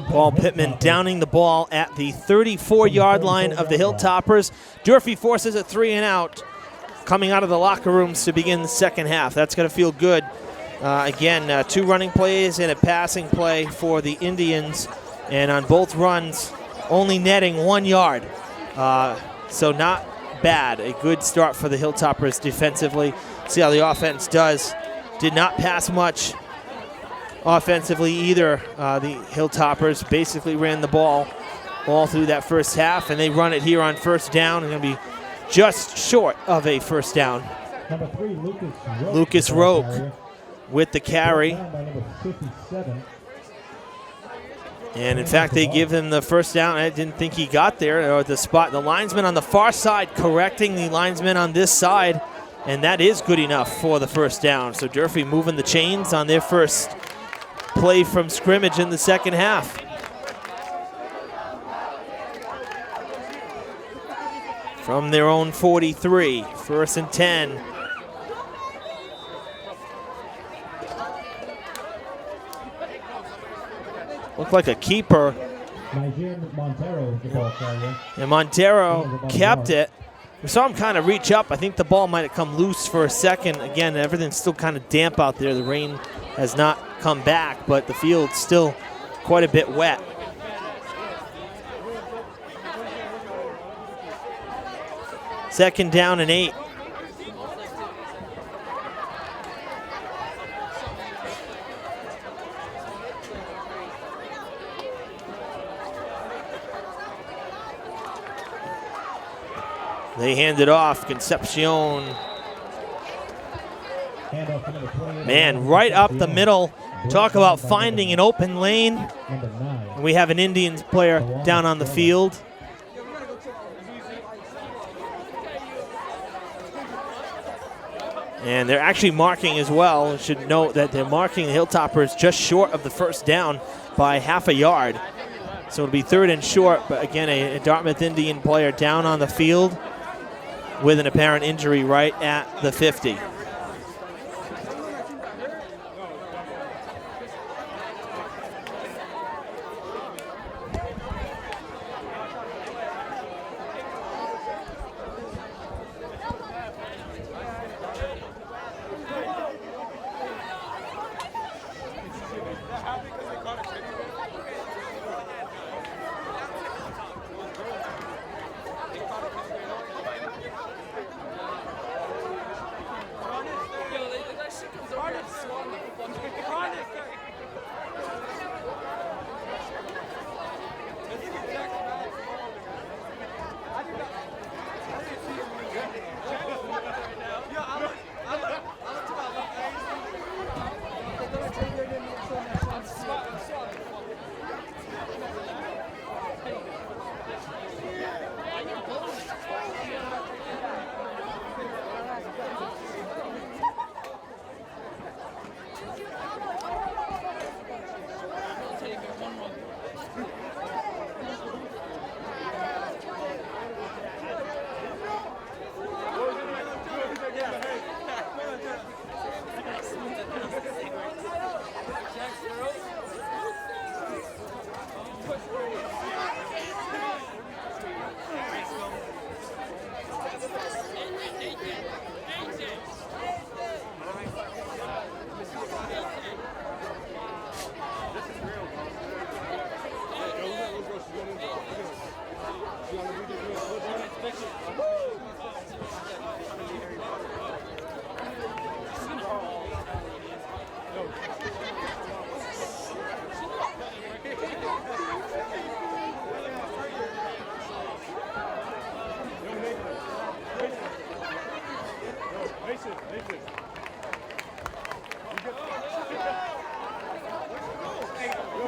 Paul Pittman downing the ball at the 34-yard line of the Hilltoppers. Durfee forces a 3 and out coming out of the locker rooms to begin the second half. That's going to feel good. Again, 2 running plays and a passing play for the Indians. And on both runs, only netting 1 yard. So not bad. A good start for the Hilltoppers defensively. See how the offense does. Did not pass much offensively either. The Hilltoppers basically ran the ball all through that first half, and they run it here on first down. It's going to be just short of a first down. Number 3, Lucas Roque with the carry. And in fact, they give him the first down. I didn't think he got there or the spot. The linesman on the far side correcting the linesman on this side, and that is good enough for the first down. So Durfee moving the chains on their first play from scrimmage in the second half. From their own 43, 1st and 10. Looked like a keeper. And Montero kept it. We saw him kind of reach up. I think the ball might have come loose for a second. Again, everything's still kind of damp out there. The rain has not come back, but the field's still quite a bit wet. Second down and 8. They hand it off. Concepcion. Man, right up the middle. Talk about finding an open lane. We have an Indians player down on the field. And they're actually marking as well. Should note that they're marking the Hilltoppers just short of the first down by half a yard. So it'll be 3rd and short, but again, a Dartmouth Indian player down on the field with an apparent injury right at the 50.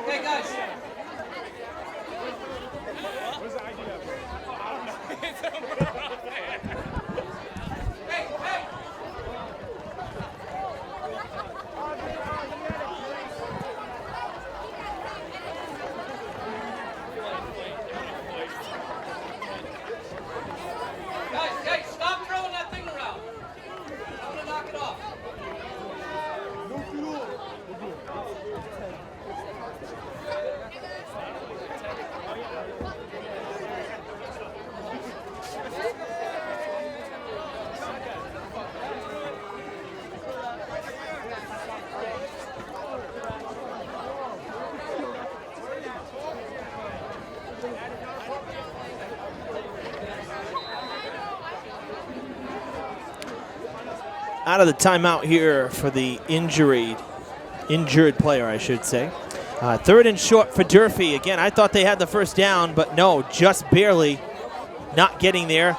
Hey guys. Hey, stop throwing that thing around. I'm gonna knock it off. Out of the timeout here for the injured player, I should say. 3rd and short for Durfee. Again, I thought they had the first down, but no, just barely not getting there.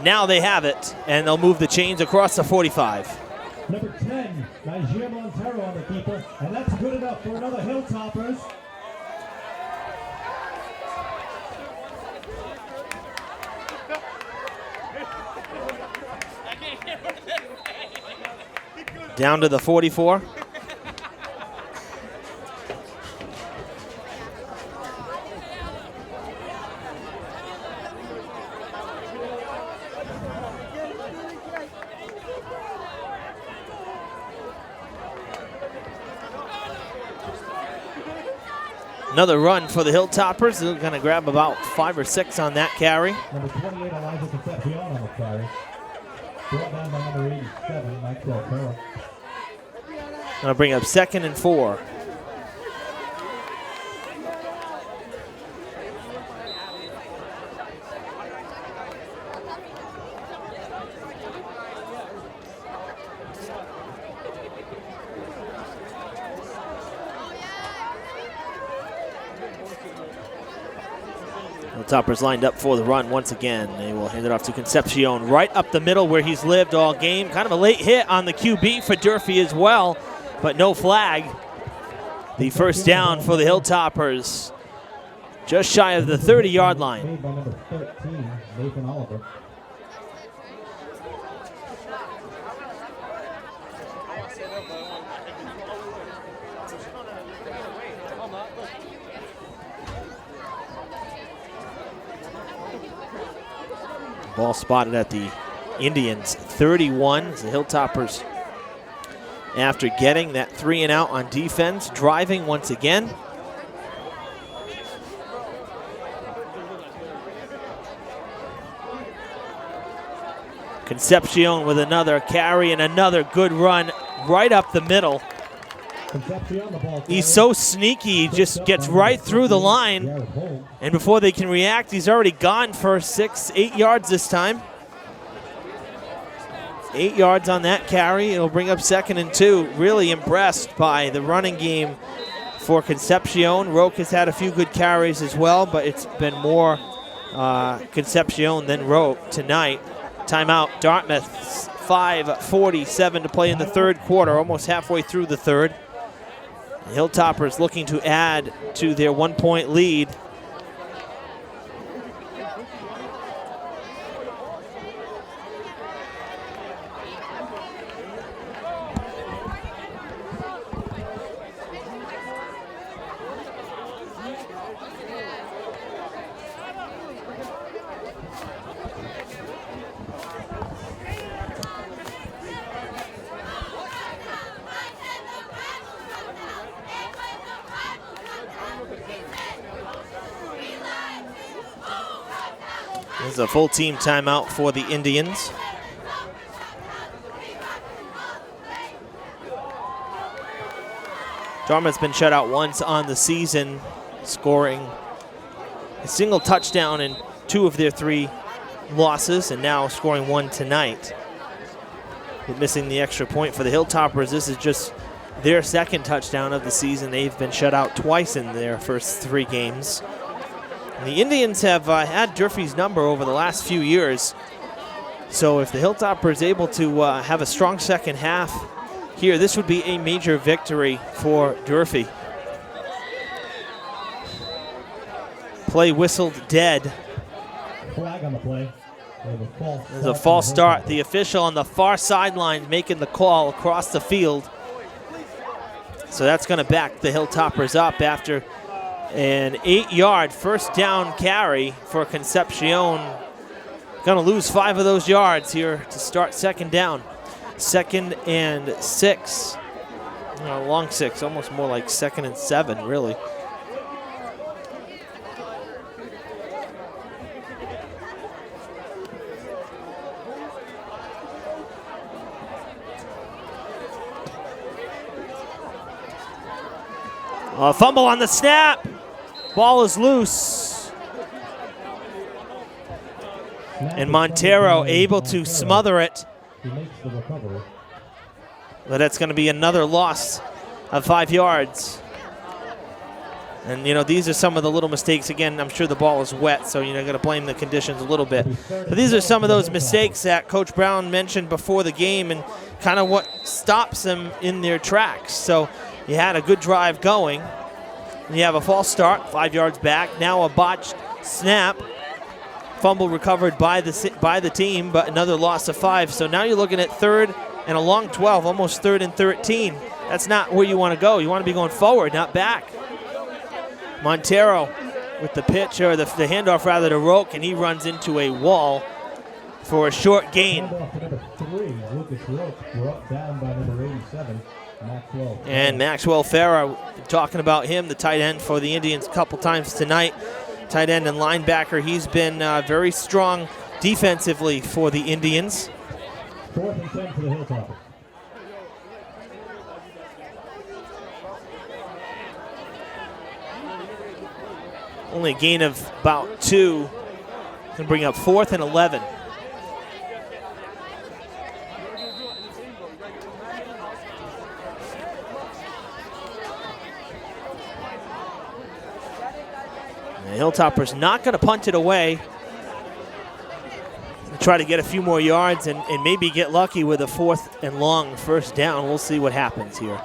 Now they have it, and they'll move the chains across the 45. Number 10, Niger Montero on the keeper, and that's good enough for another Hilltoppers. Down to the 44. Another run for the Hilltoppers. They're going to grab about 5 or 6 on that carry. Number 28, Elijah Concepcion on the carry. Brought down by number 87, Maxwell Carroll. Going to bring up 2nd and 4. Toppers lined up for the run once again. They will hand it off to Concepcion right up the middle where he's lived all game. Kind of a late hit on the QB for Durfee as well, but no flag. The first down for the Hilltoppers, just shy of the 30-yard line. Made by number 13, Nathan Oliver. Ball spotted at the Indians 31 as the Hilltoppers, after getting that 3 and out on defense, driving once again. Concepcion with another carry and another good run right up the middle. He's so sneaky, he just gets right through the line, and before they can react, he's already gone for 8 yards this time. 8 yards on that carry. It'll bring up 2nd and 2. Really impressed by the running game for Concepcion. Roque has had a few good carries as well, but it's been more Concepcion than Roque tonight. Timeout, Dartmouth, 5:47 to play in the third quarter, almost halfway through the third. The Hilltoppers looking to add to their 1-point lead. This is a full team timeout for the Indians. Dartmouth's been shut out once on the season, scoring a single touchdown in 2 of their 3 losses, and now scoring 1 tonight. But missing the extra point for the Hilltoppers. This is just their 2nd touchdown of the season. They've been shut out twice in their first 3 games. The Indians have had Durfee's number over the last few years. So if the Hilltoppers able to have a strong second half here, this would be a major victory for Durfee. Play whistled dead. Flag on the play. There's a false start. The official on the far sideline making the call across the field. So that's going to back the Hilltoppers up after an 8-yard first down carry for Concepcion. Going to lose 5 of those yards here to start second down. 2nd and 6. Long 6, almost more like 2nd and 7, really. A fumble on the snap. Ball is loose. And Montero able to smother it. But that's going to be another loss of 5 yards. And, these are some of the little mistakes. Again, I'm sure the ball is wet, so you're going to blame the conditions a little bit. But these are some of those mistakes that Coach Brown mentioned before the game and kind of what stops them in their tracks. So you had a good drive going. And you have a false start, 5 yards back. Now a botched snap. Fumble recovered by the team, but another loss of 5. So now you're looking at 3rd and a long 12, almost 3rd and 13. That's not where you want to go. You want to be going forward, not back. Montero with the pitch, or the handoff rather, to Roque, and he runs into a wall for a short gain. And Maxwell Farah, talking about him, the tight end for the Indians a couple times tonight. Tight end and linebacker. He's been very strong defensively for the Indians. 4th and 10 for the Hilltoppers. Only a gain of about 2. Can bring up 4th and 11. The Hilltoppers not going to punt it away. Try to get a few more yards and maybe get lucky with a 4th and long first down. We'll see what happens here.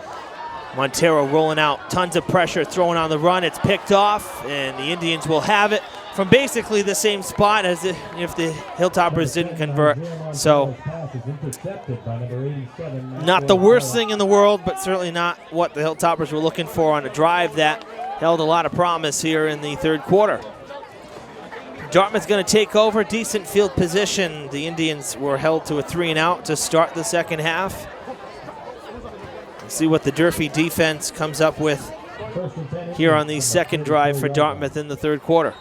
Montero rolling out, tons of pressure, throwing on the run. It's picked off, and the Indians will have it from basically the same spot as if the Hilltoppers didn't convert. So not the worst thing in the world, but certainly not what the Hilltoppers were looking for on a drive that held a lot of promise here in the third quarter. Dartmouth's going to take over. Decent field position. The Indians were held to a 3-and-out to start the second half. Let's see what the Durfee defense comes up with here on the second drive for Dartmouth in the third quarter.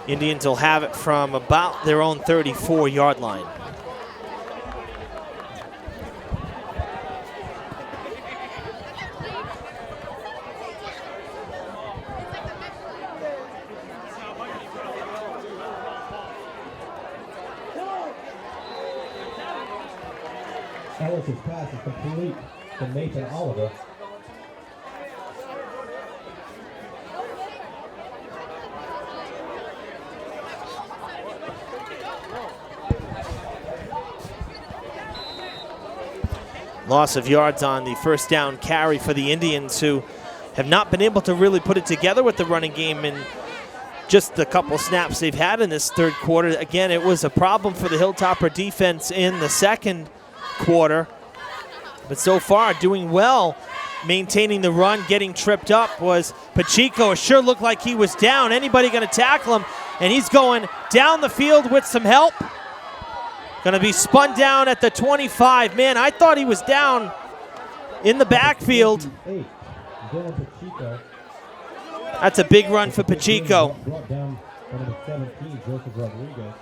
Indians will have it from about their own 34-yard line. Ellis's pass is complete to Nathan Oliver. Loss of yards on the first down carry for the Indians, who have not been able to really put it together with the running game in just the couple snaps they've had in this third quarter. Again, it was a problem for the Hilltopper defense in the second quarter, but so far doing well maintaining the run. Getting tripped up was Pacheco. It sure looked like he was down. Anybody going to tackle him? And he's going down the field with some help. Going to be spun down at the 25. Man, I thought he was down in the backfield. That's a big run for Pacheco. Brought down number 17, Joseph Rodriguez.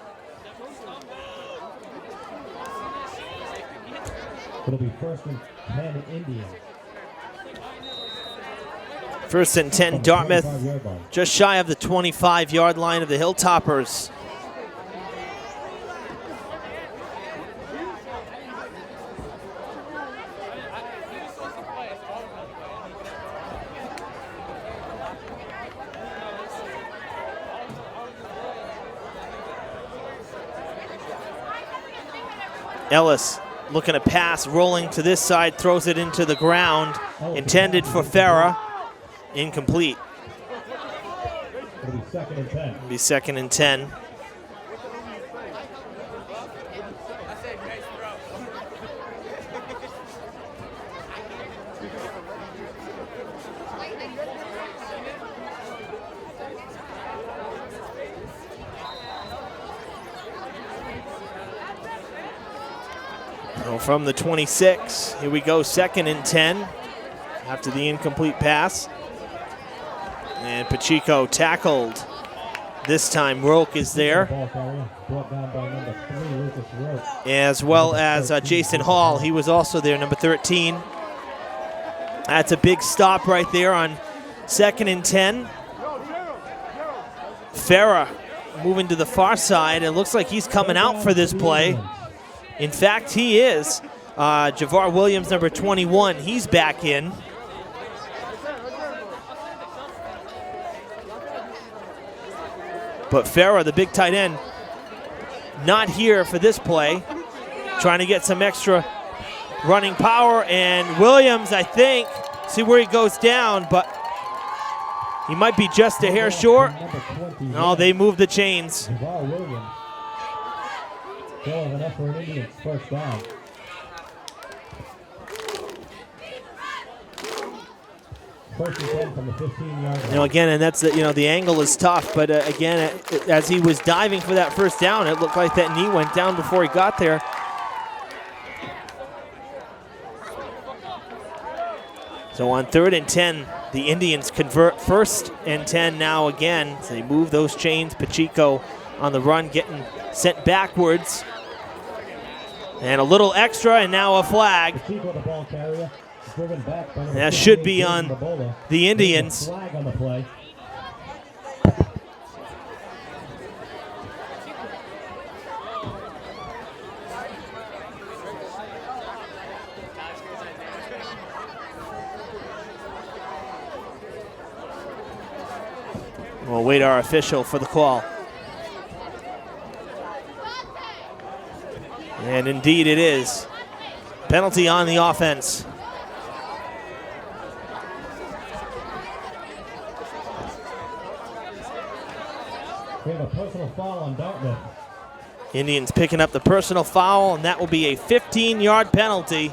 It'll be first and 10 Indians. First and 10 Dartmouth, just shy of the 25-yard line of the Hilltoppers. Ellis looking to pass, rolling to this side, throws it into the ground, intended for Farah, incomplete. It'll be second and 10. It'll be second and 10. From the 26, here we go, second and 10 after the incomplete pass. And Pacheco tackled. This time Roque is there, as well as Jason Hall. He was also there, number 13. That's a big stop right there on second and 10. Farah moving to the far side. It looks like he's coming out for this play. In fact, he is. Javar Williams, number 21, he's back in. But Farah, the big tight end, not here for this play. Trying to get some extra running power. And Williams, I think, see where he goes down, but he might be just a hair short. No, they moved the chains. Javar Williams. Still enough for an Indians first down. First and 10 from the 15-yard line. Again, and that's the angle is tough, but again, as he was diving for that first down, it looked like that knee went down before he got there. So on third and 10, the Indians convert. First and 10 now again. So they move those chains. Pacheco on the run, getting sent backwards. And a little extra, and now a flag. Pacheco, the ball carrier, driven back by that should be on the Indians. Flag on the play. We'll wait our official for the call. And indeed it is. Penalty on the offense. We have a personal foul on Dartmouth. Indians picking up the personal foul, and that will be a 15-yard penalty.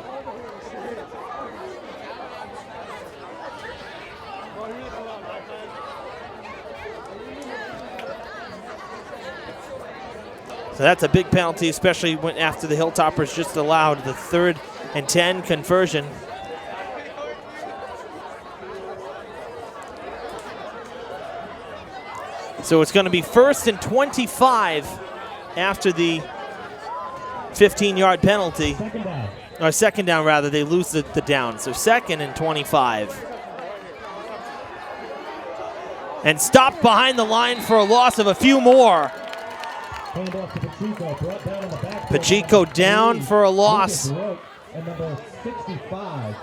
So that's a big penalty, especially when after the Hilltoppers just allowed the 3rd and 10 conversion. So it's going to be 1st and 25 after the 15-yard penalty. Second down. Or second down, rather. They lose the down. So 2nd and 25. And stopped behind the line for a loss of a few more. Hand off to Pacheco. Brought down on the back. Pacheco down for a loss. And number 65.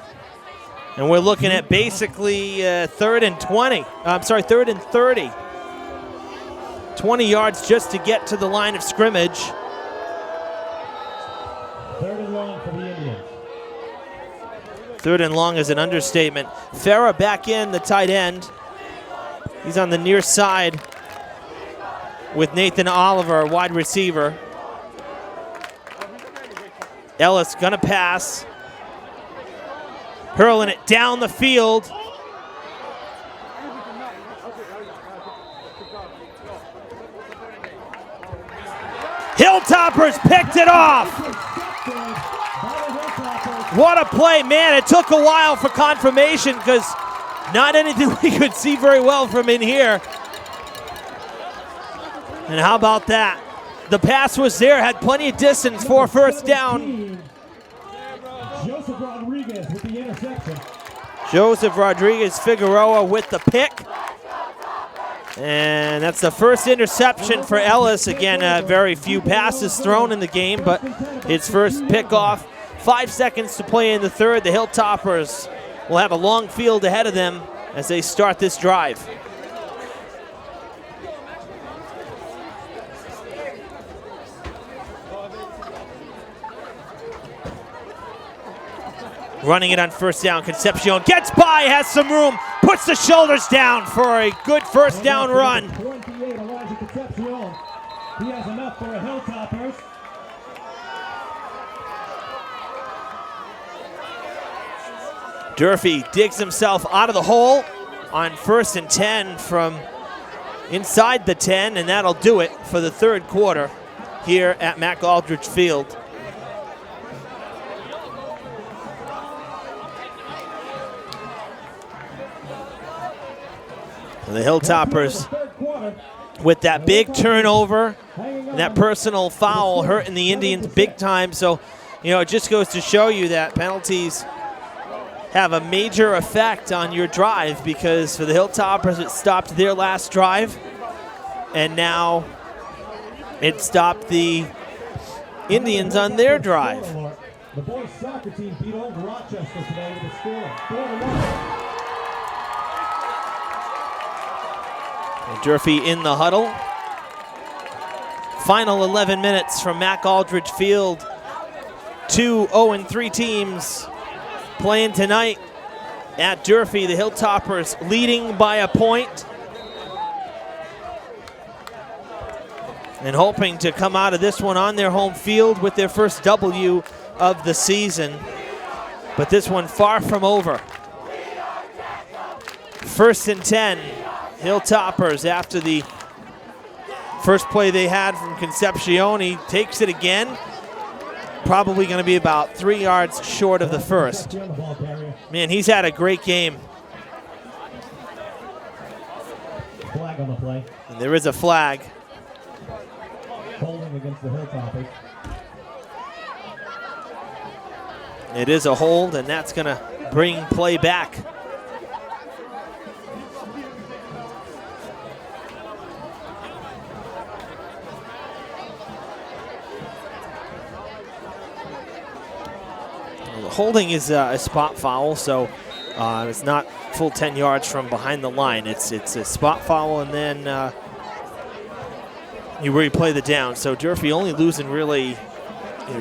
And we're looking at basically 3rd and 20. I'm sorry, 3rd and 30. 20 yards just to get to the line of scrimmage. 3rd and long for the Indians. 3rd and long is an understatement. Farah back in, the tight end. He's on the near side with Nathan Oliver, wide receiver. Ellis gonna pass. Hurling it down the field. Hilltoppers picked it off. What a play, man. It took a while for confirmation because not anything we could see very well from in here. And how about that? The pass was there, had plenty of distance for a 1st down. Joseph Rodriguez with the interception. Joseph Rodriguez Figueroa with the pick. And that's the 1st interception for Ellis. Again, very few passes thrown in the game, but his 1st pickoff. 5 seconds to play in the 3rd. The Hilltoppers will have a long field ahead of them as they start this drive. Running it on 1st down. Concepcion gets by, has some room, puts the shoulders down for a good 1st down run. 28, Elijah Concepcion. He has enough for a Hilltoppers. Durfee digs himself out of the hole on 1st and 10 from inside the 10, and that'll do it for the 3rd quarter here at Mac Aldridge Field. The Hilltoppers with that big turnover and that personal foul hurting the Indians big time. So, you know, it just goes to show you that penalties have a major effect on your drive, because for the Hilltoppers it stopped their last drive and now it stopped the Indians on their drive. The boys soccer team beat Old Rochester today with a score of 4-1. Durfee in the huddle. Final 11 minutes from Mac Aldridge Field. 2 0-3 teams playing tonight at Durfee. The Hilltoppers leading by a point and hoping to come out of this one on their home field with their 1st W of the season. But this one far from over. 1st and 10. Hilltoppers after the 1st play they had from Concepcion. He takes it again. Probably going to be about 3 yards short of the 1st. Man, he's had a great game. Flag on the play. And there is a flag. Holding against the Hilltoppers. It is a hold, and that's going to bring play back. Holding is a spot foul, so it's not full 10 yards from behind the line. It's a spot foul, and then you replay the down. So Durfee only losing really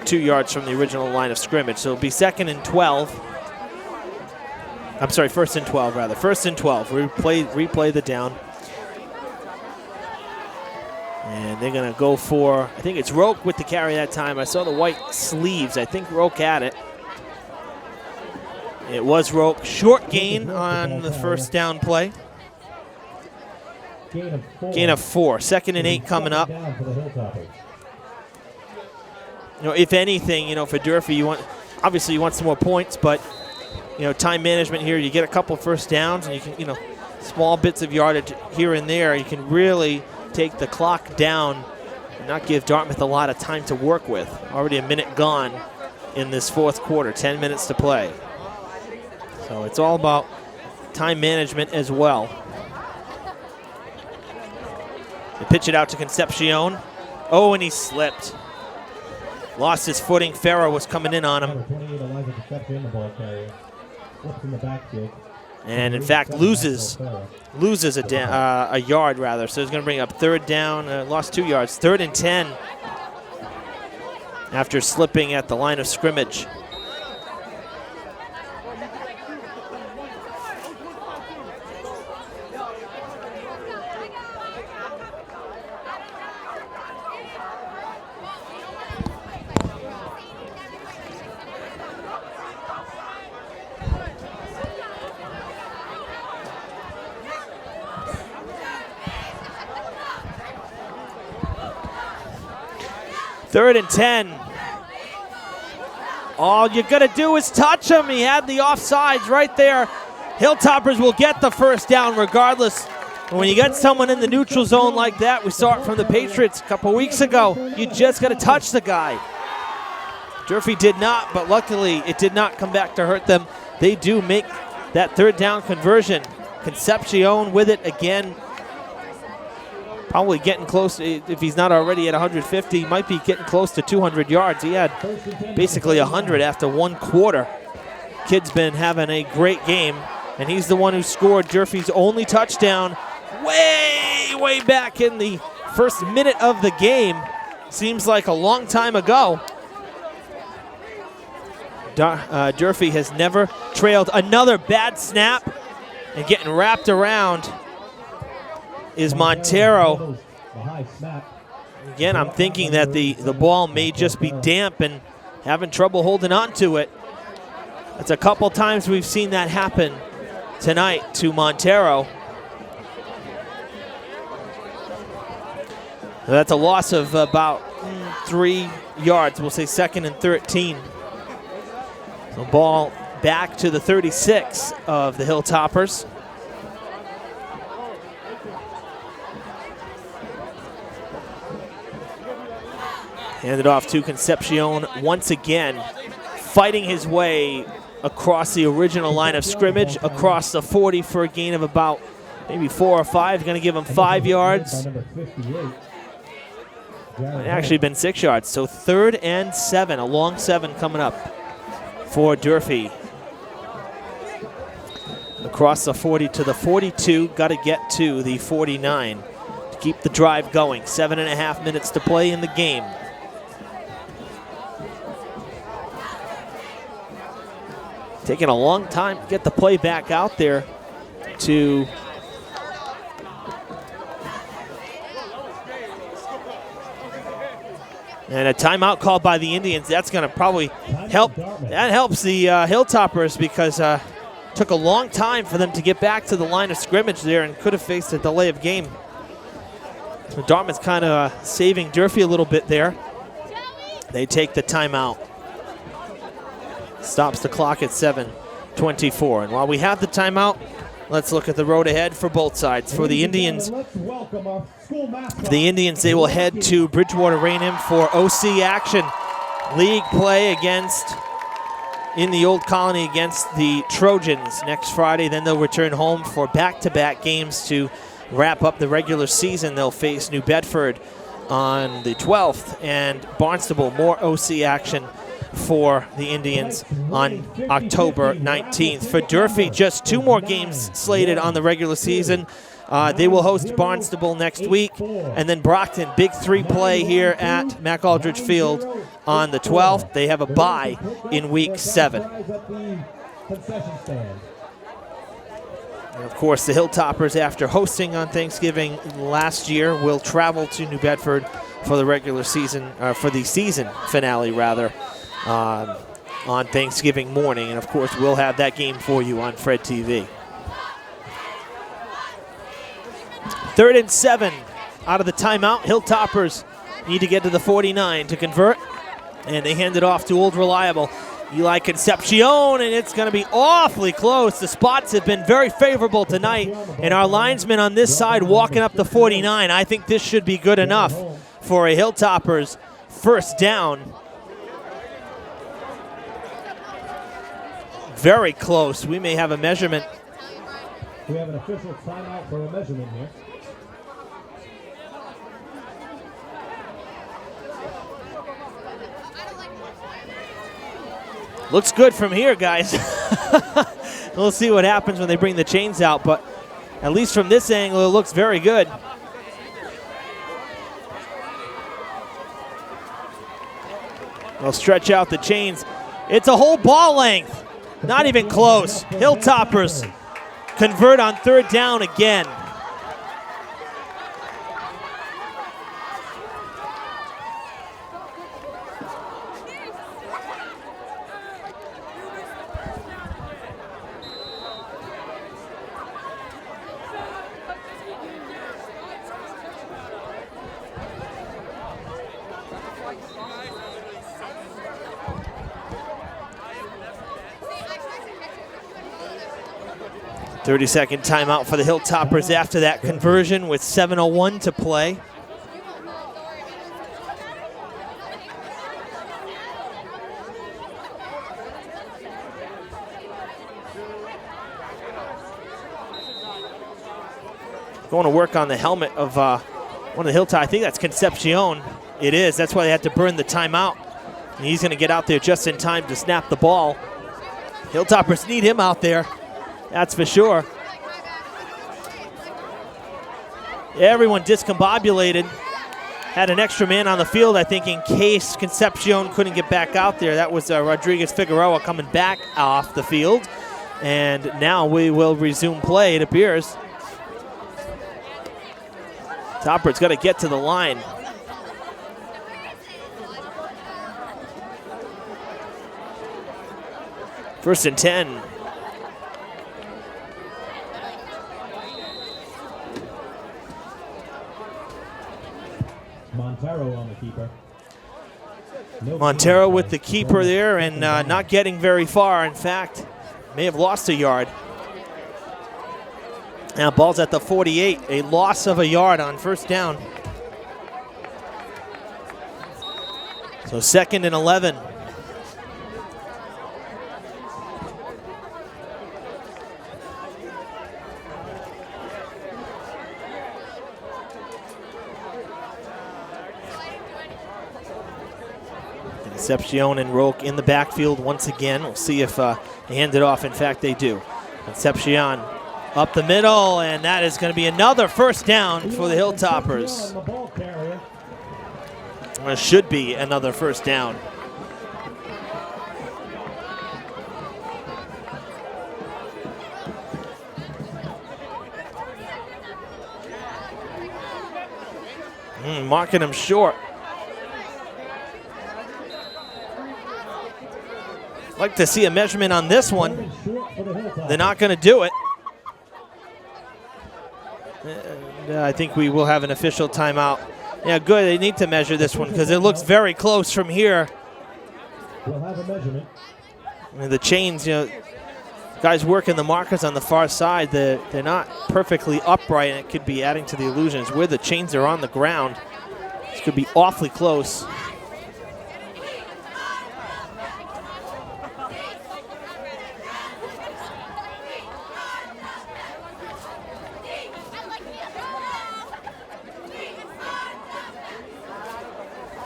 2 yards from the original line of scrimmage. So it'll be 2nd and 12. I'm sorry, 1st and 12 rather. 1st and 12. Replay the down. And they're going to go for, I think it's Roque with the carry that time. I saw the white sleeves. I think Roque had it. It was Roque. Short gain on the 1st down play. Gain of 4. 2nd and 8 coming up. if anything, for Durfee, obviously you want some more points, but time management here. You get a couple first downs, and you can, small bits of yardage here and there. You can really take the clock down and not give Dartmouth a lot of time to work with. Already a minute gone in this fourth quarter, 10 minutes to play. So it's all about time management as well. They pitch it out to Concepcion. Oh, and he slipped. Lost his footing. Farrow was coming in on him. And in fact loses a yard rather. So he's going to bring up third down. Lost 2 yards. 3rd and 10 after slipping at the line of scrimmage. Third and 10. All you got to do is touch him. He had the offsides right there. Hilltoppers will get the first down regardless. When you got someone in the neutral zone like that, we saw it from the Patriots a couple weeks ago, you just got to touch the guy. Durfee did not, but luckily it did not come back to hurt them. They do make that third down conversion. Concepcion with it again. Probably getting close, if he's not already at 150, he might be getting close to 200 yards. He had basically 100 after 1 quarter. Kid's been having a great game, and he's the one who scored Durfee's only touchdown way back in the first minute of the game. Seems like a long time ago. Durfee has never trailed. Another bad snap, and getting wrapped around is Montero. Again, I'm thinking that the ball may just be damp and having trouble holding on to it. That's a couple times we've seen that happen tonight to Montero. That's a loss of about 3 yards. We'll say 2nd and 13. The ball back to the 36 of the Hilltoppers. Handed off to Concepcion once again, fighting his way across the original line of scrimmage, across the 40 for a gain of about maybe 4 or 5. Going to give him 5 yards. It actually been 6 yards. So 3rd and 7, a long 7 coming up for Durfee. Across the 40 to the 42, got to get to the 49 to keep the drive going. 7.5 minutes to play in the game. Taking a long time to get the play back out there to and a timeout called by the Indians. That's going to probably help. That helps the Hilltoppers because took a long time for them to get back to the line of scrimmage there and could have faced a delay of game. So Dartmouth's kind of saving Durfee a little bit there. They take the timeout. Stops the clock at 7:24. And while we have the timeout, let's look at the road ahead for both sides. For the Indians, they will head to Bridgewater Raynham for OC action. League play in the Old Colony against the Trojans next Friday. Then they'll return home for back-to-back games to wrap up the regular season. They'll face New Bedford on the 12th and Barnstable. More OC action for the Indians on October 19th. For Durfee, just 2 more games slated on the regular season. They will host Barnstable next week, and then Brockton, Big 3 play here at Mac Aldridge Field on the 12th. They have a bye in week 7. And of course, the Hilltoppers, after hosting on Thanksgiving last year, will travel to New Bedford for the regular season, for the season finale rather, on Thanksgiving morning. And of course, we'll have that game for you on Fred TV. 3rd and 7 out of the timeout. Hilltoppers need to get to the 49 to convert. And they hand it off to Old Reliable. Eli Concepcion, and it's going to be awfully close. The spots have been very favorable tonight, and our linesmen on this side walking up the 49. I think this should be good enough for a Hilltoppers first down. Very close. We may have a measurement. We have an official timeout for a measurement here. Looks good from here, guys. We'll see what happens when they bring the chains out, but at least from this angle, it looks very good. They'll stretch out the chains. It's a whole ball length. Not even close. Hilltoppers convert on third down again. Thirty-second timeout for the Hilltoppers after that conversion with 7:01 to play. Going to work on the helmet of one of the Hilltoppers. I think that's Concepcion. It is. That's why they had to burn the timeout. And he's going to get out there just in time to snap the ball. Hilltoppers need him out there. That's for sure. Everyone discombobulated. Had an extra man on the field, I think, in case Concepcion couldn't get back out there. That was Rodriguez Figueroa coming back off the field. And now we will resume play, it appears. Topper's got to get to the line. First and 10. Montero on the keeper. Montero with the keeper there and not getting very far. In fact, may have lost a yard. Now ball's at the 48, a loss of a yard on first down. So 2nd and 11. Concepcion and Roque in the backfield once again. We'll see if they hand it off. In fact, they do. Concepcion up the middle, and that is going to be another first down for the Hilltoppers. Or it should be another first down. Marking him short. Like to see a measurement on this one. They're not going to do it. And, I think we will have an official timeout. Yeah, good. They need to measure this one because it looks very close from here. We'll have a measurement. I mean, the chains, guys working the markers on the far side, they're not perfectly upright, and it could be adding to the illusions. Where the chains are on the ground, this could be awfully close.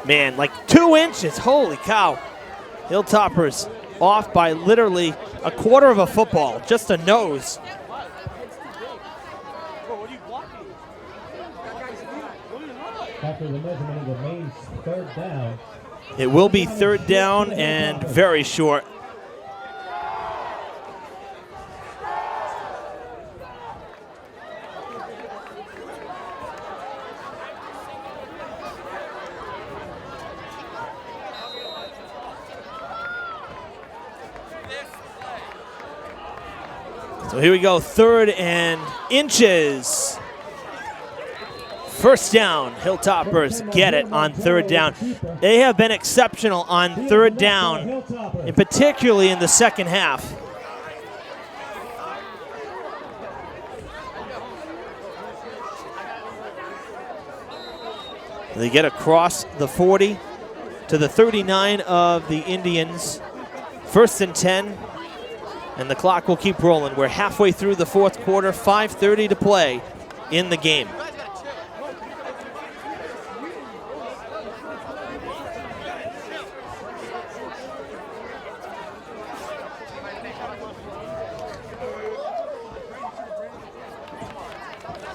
Man, like 2 inches, holy cow. Hilltoppers off by literally a quarter of a football, just a nose. After the measurement, it remains third down. It will be third down and very short. So here we go, 3rd and inches First down, Hilltoppers get it on third down. They have been exceptional on third down, and particularly in the second half. They get across the 40 to the 39 of the Indians. First and 10, and the clock will keep rolling. We're halfway through the fourth quarter, 5:30 to play in the game.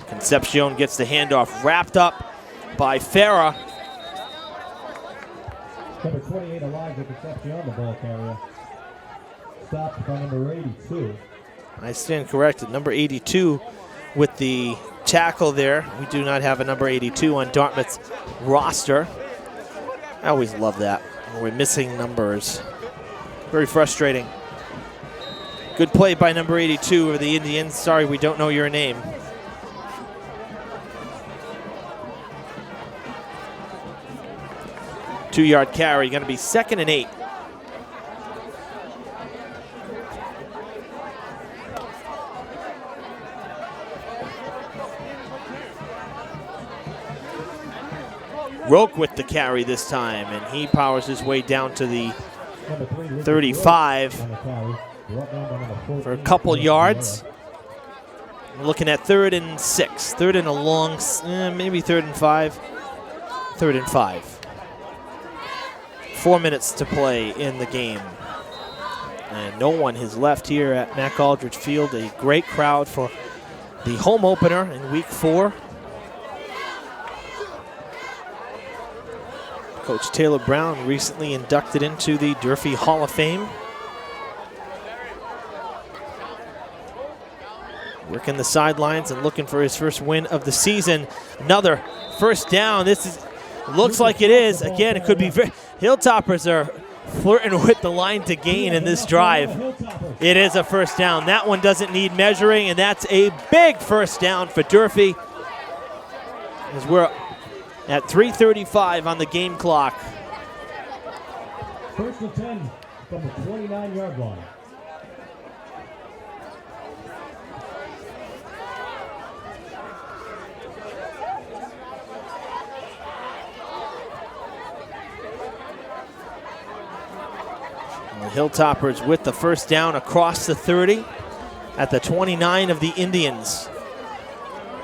Concepcion gets the handoff wrapped up by Farah. Number 28, Elijah Concepcion, the ball carrier. Stopped by number 82. I stand corrected. Number 82 with the tackle there. We do not have a number 82 on Dartmouth's roster. I always love that. We're missing numbers. Very frustrating. Good play by number 82 of the Indians. Sorry, we don't know your name. Two-yard carry, going to be 2nd and 8. Roque with the carry this time, and he powers his way down to the 35 for a couple yards. We're looking at 3rd and 6, 3rd and a long, maybe 3rd and 5, 3rd and 5. 4 minutes to play in the game. And no one has left here at Mac Aldridge Field. A great crowd for the home opener in week 4. Coach Taylor Brown recently inducted into the Durfee Hall of Fame. Working the sidelines and looking for his first win of the season. Another first down. This is looks like it is. Again, it could be very. Hilltoppers are flirting with the line to gain in this drive. It is a first down. That one doesn't need measuring, and that's a big first down for Durfee. As we're at 3:35 on the game clock. First and 10 from the 29-yard line. The Hilltoppers with the first down across the 30 at the 29 of the Indians.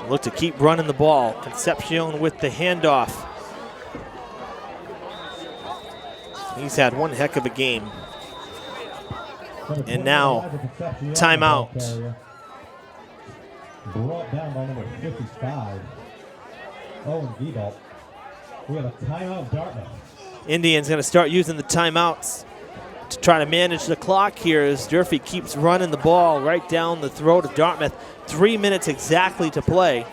Look to keep running the ball. Concepcion with the handoff. He's had one heck of a game. And now, timeout. Brought down by number 55. Owen Giebelt. We have a timeout, Dartmouth. Indians going to start using the timeouts to try to manage the clock here as Durfee keeps running the ball right down the throat of Dartmouth. 3 minutes exactly to play.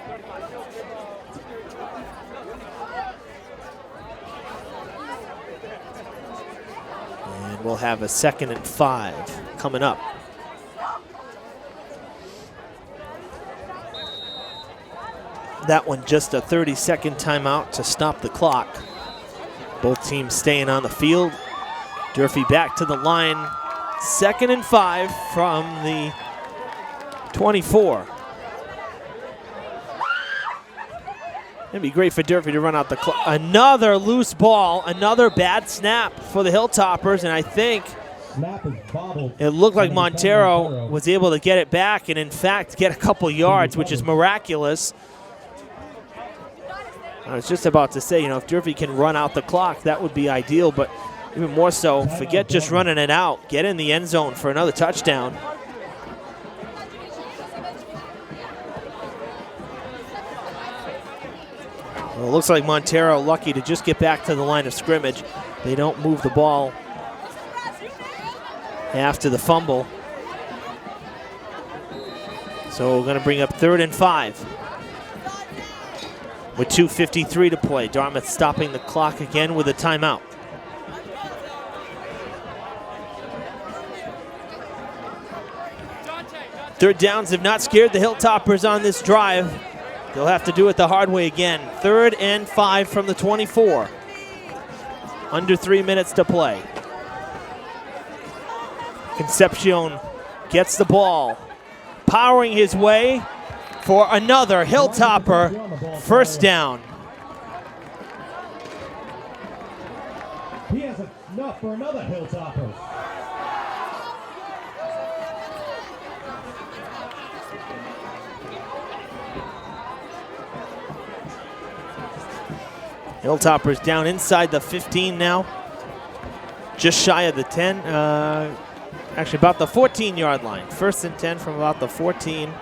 And we'll have a 2nd and 5 coming up. That one just a 30-second timeout to stop the clock. Both teams staying on the field. Durfee back to the line. 2nd and 5 from the 24. It'd be great for Durfee to run out the clock. Another loose ball, another bad snap for the Hilltoppers, and I think it looked like Montero was able to get it back and in fact get a couple yards, which is miraculous. I was just about to say, you know, if Durfee can run out the clock, that would be ideal, but even more so, forget just running it out. Get in the end zone for another touchdown. Well, it looks like Montero lucky to just get back to the line of scrimmage. They don't move the ball after the fumble. So we're going to bring up 3rd and 5. With 2:53 to play. Dartmouth stopping the clock again with a timeout. Third downs have not scared the Hilltoppers on this drive. They'll have to do it the hard way again. 3rd and 5 from the 24. Under 3 minutes to play. Concepcion gets the ball, powering his way for another Hilltopper first down. He has enough for another Hilltopper. Hilltoppers down inside the 15 now. Just shy of the 10. Actually, about the 14-yard line. 1st and 10 from about the 14.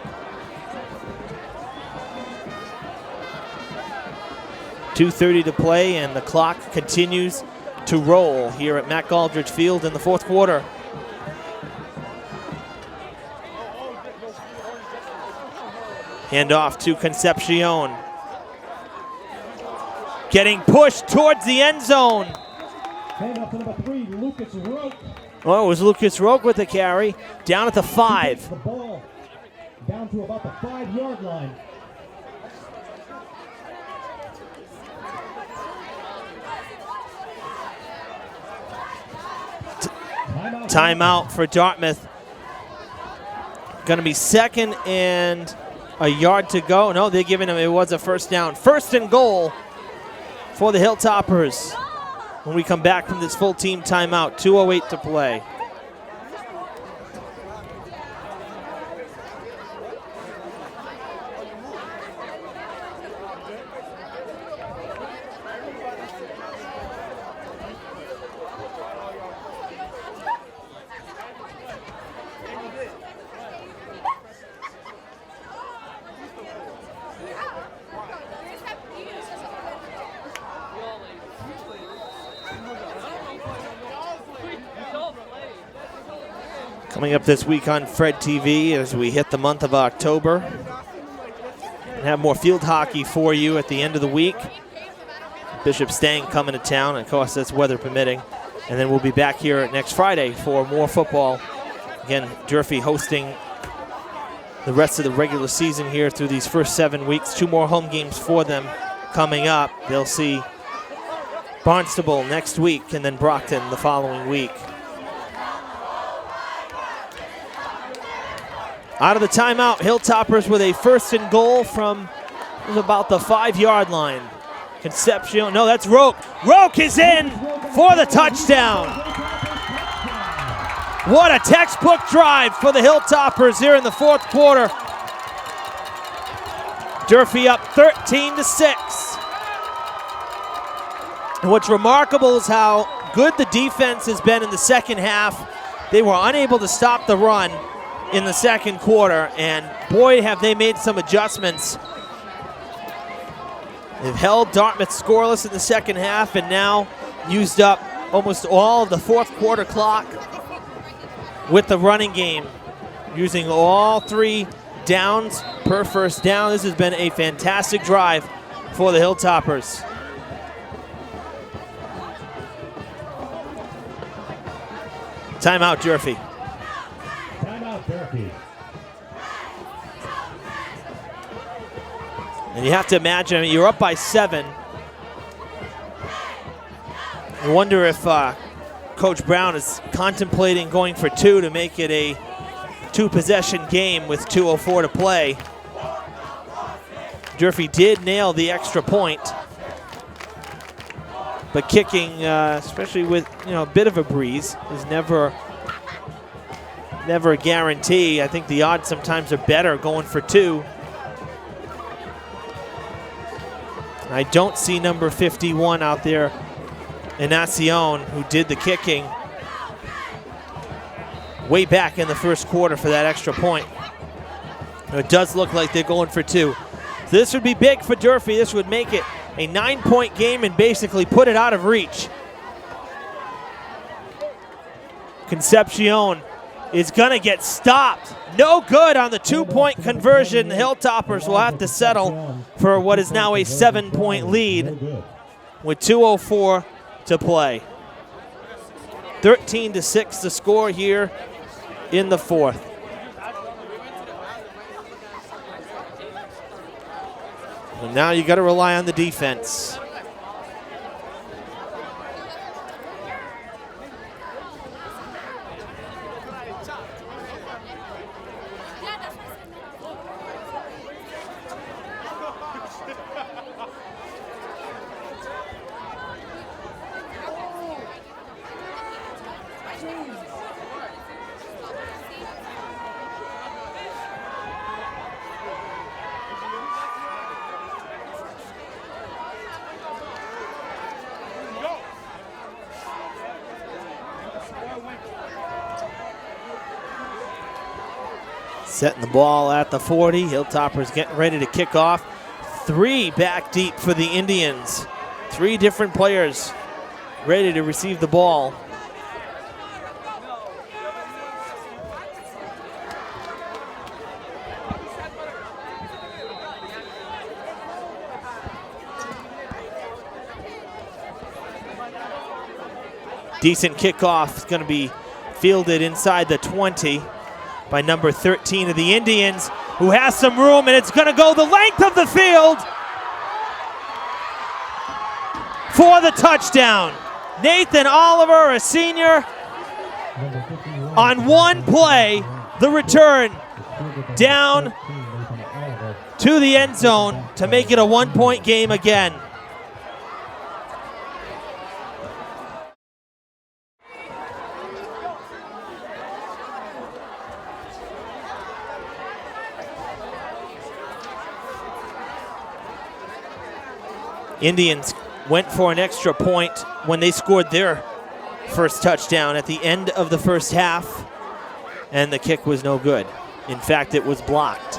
.230 to play, and the clock continues to roll here at Mac Aldridge Field in the 4th quarter. Hand off to Concepcion. Getting pushed towards the end zone. Hand off to number 3, Lucas Roque. Oh, it was Lucas Roque with the carry. Down at the 5. The ball down to about the 5-yard line. Timeout for Dartmouth. Going to be 2nd and a yard to go. No, they're giving him, it was a first down. 1st and goal for the Hilltoppers when we come back from this full team timeout. 2:08 to play. Coming up this week on Fred TV as we hit the month of October. And have more field hockey for you at the end of the week. Bishop Stang coming to town, and of course that's weather permitting. And then we'll be back here next Friday for more football. Again, Durfee hosting the rest of the regular season here through these first 7 weeks. 2 more home games for them coming up. They'll see Barnstable next week and then Brockton the following week. Out of the timeout, Hilltoppers with a 1st and goal from about the 5-yard line. Concepcion, no, that's Roque. Roque is in for the touchdown. What a textbook drive for the Hilltoppers here in the 4th quarter. Durfee up 13-6. And what's remarkable is how good the defense has been in the second half. They were unable to stop the run in the 2nd quarter, and boy, have they made some adjustments. They've held Dartmouth scoreless in the second half and now used up almost all of the 4th quarter clock with the running game, using all 3 downs per first down. This has been a fantastic drive for the Hilltoppers. Timeout, Durfee. Durfee. And you have to imagine, I mean, you're up by 7. I wonder if Coach Brown is contemplating going for 2 to make it a 2-possession game with 2:04 to play. Durfee did nail the extra point, but kicking, especially with a bit of a breeze, is never a guarantee. I think the odds sometimes are better going for 2. I don't see number 51 out there, Inacion, who did the kicking way back in the 1st quarter for that extra point. It does look like they're going for 2. So this would be big for Durfee. This would make it a 9-point game and basically put it out of reach. Concepcion is going to get stopped. No good on the 2-point conversion. The Hilltoppers will have to settle for what is now a 7-point lead with 2:04 to play. 13-6 the score here in the 4th. And now you got to rely on the defense. Setting the ball at the 40. Hilltoppers getting ready to kick off. 3 back deep for the Indians. 3 different players ready to receive the ball. Decent kickoff is going to be fielded inside the 20 by number 13 of the Indians, who has some room, and it's going to go the length of the field for the touchdown. Nathan Oliver, a senior, on one play, the return down to the end zone to make it a 1-point game again. Indians went for an extra point when they scored their first touchdown at the end of the first half, and the kick was no good. In fact, it was blocked.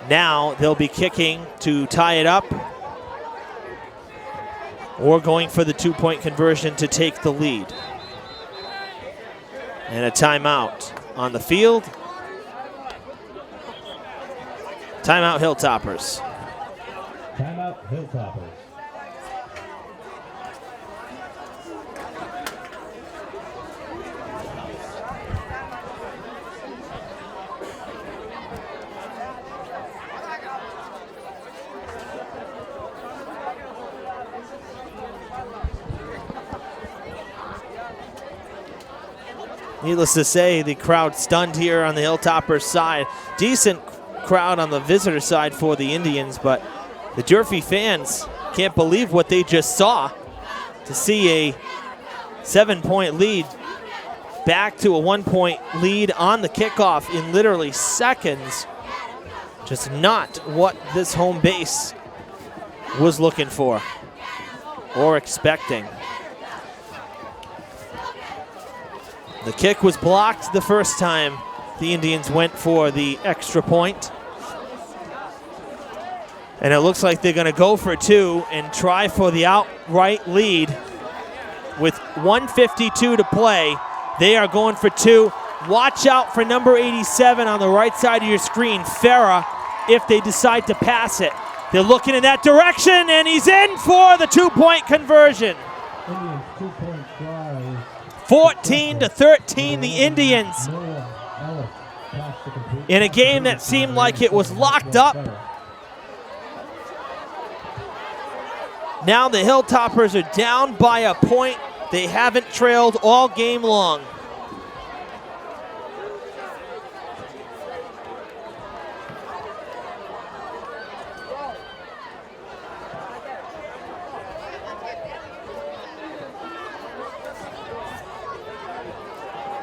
Now they'll be kicking to tie it up or going for the 2-point conversion to take the lead. And a timeout on the field. Timeout Hilltoppers. Timeout Hilltoppers. Needless to say, the crowd stunned here on the Hilltoppers side. Decent crowd on the visitor side for the Indians, but the Durfee fans can't believe what they just saw. To see a 7-point lead back to a 1-point lead on the kickoff in literally seconds. Just not what this home base was looking for or expecting. The kick was blocked the first time the Indians went for the extra point. And it looks like they're going to go for 2 and try for the outright lead. With 1:52 to play, they are going for 2. Watch out for number 87 on the right side of your screen, Farah, if they decide to pass it. They're looking in that direction, and he's in for the 2-point conversion. Indians 2-point try. 14-13, the Indians, in a game that seemed like it was locked up. Now the Hilltoppers are down by a point. They haven't trailed all game long.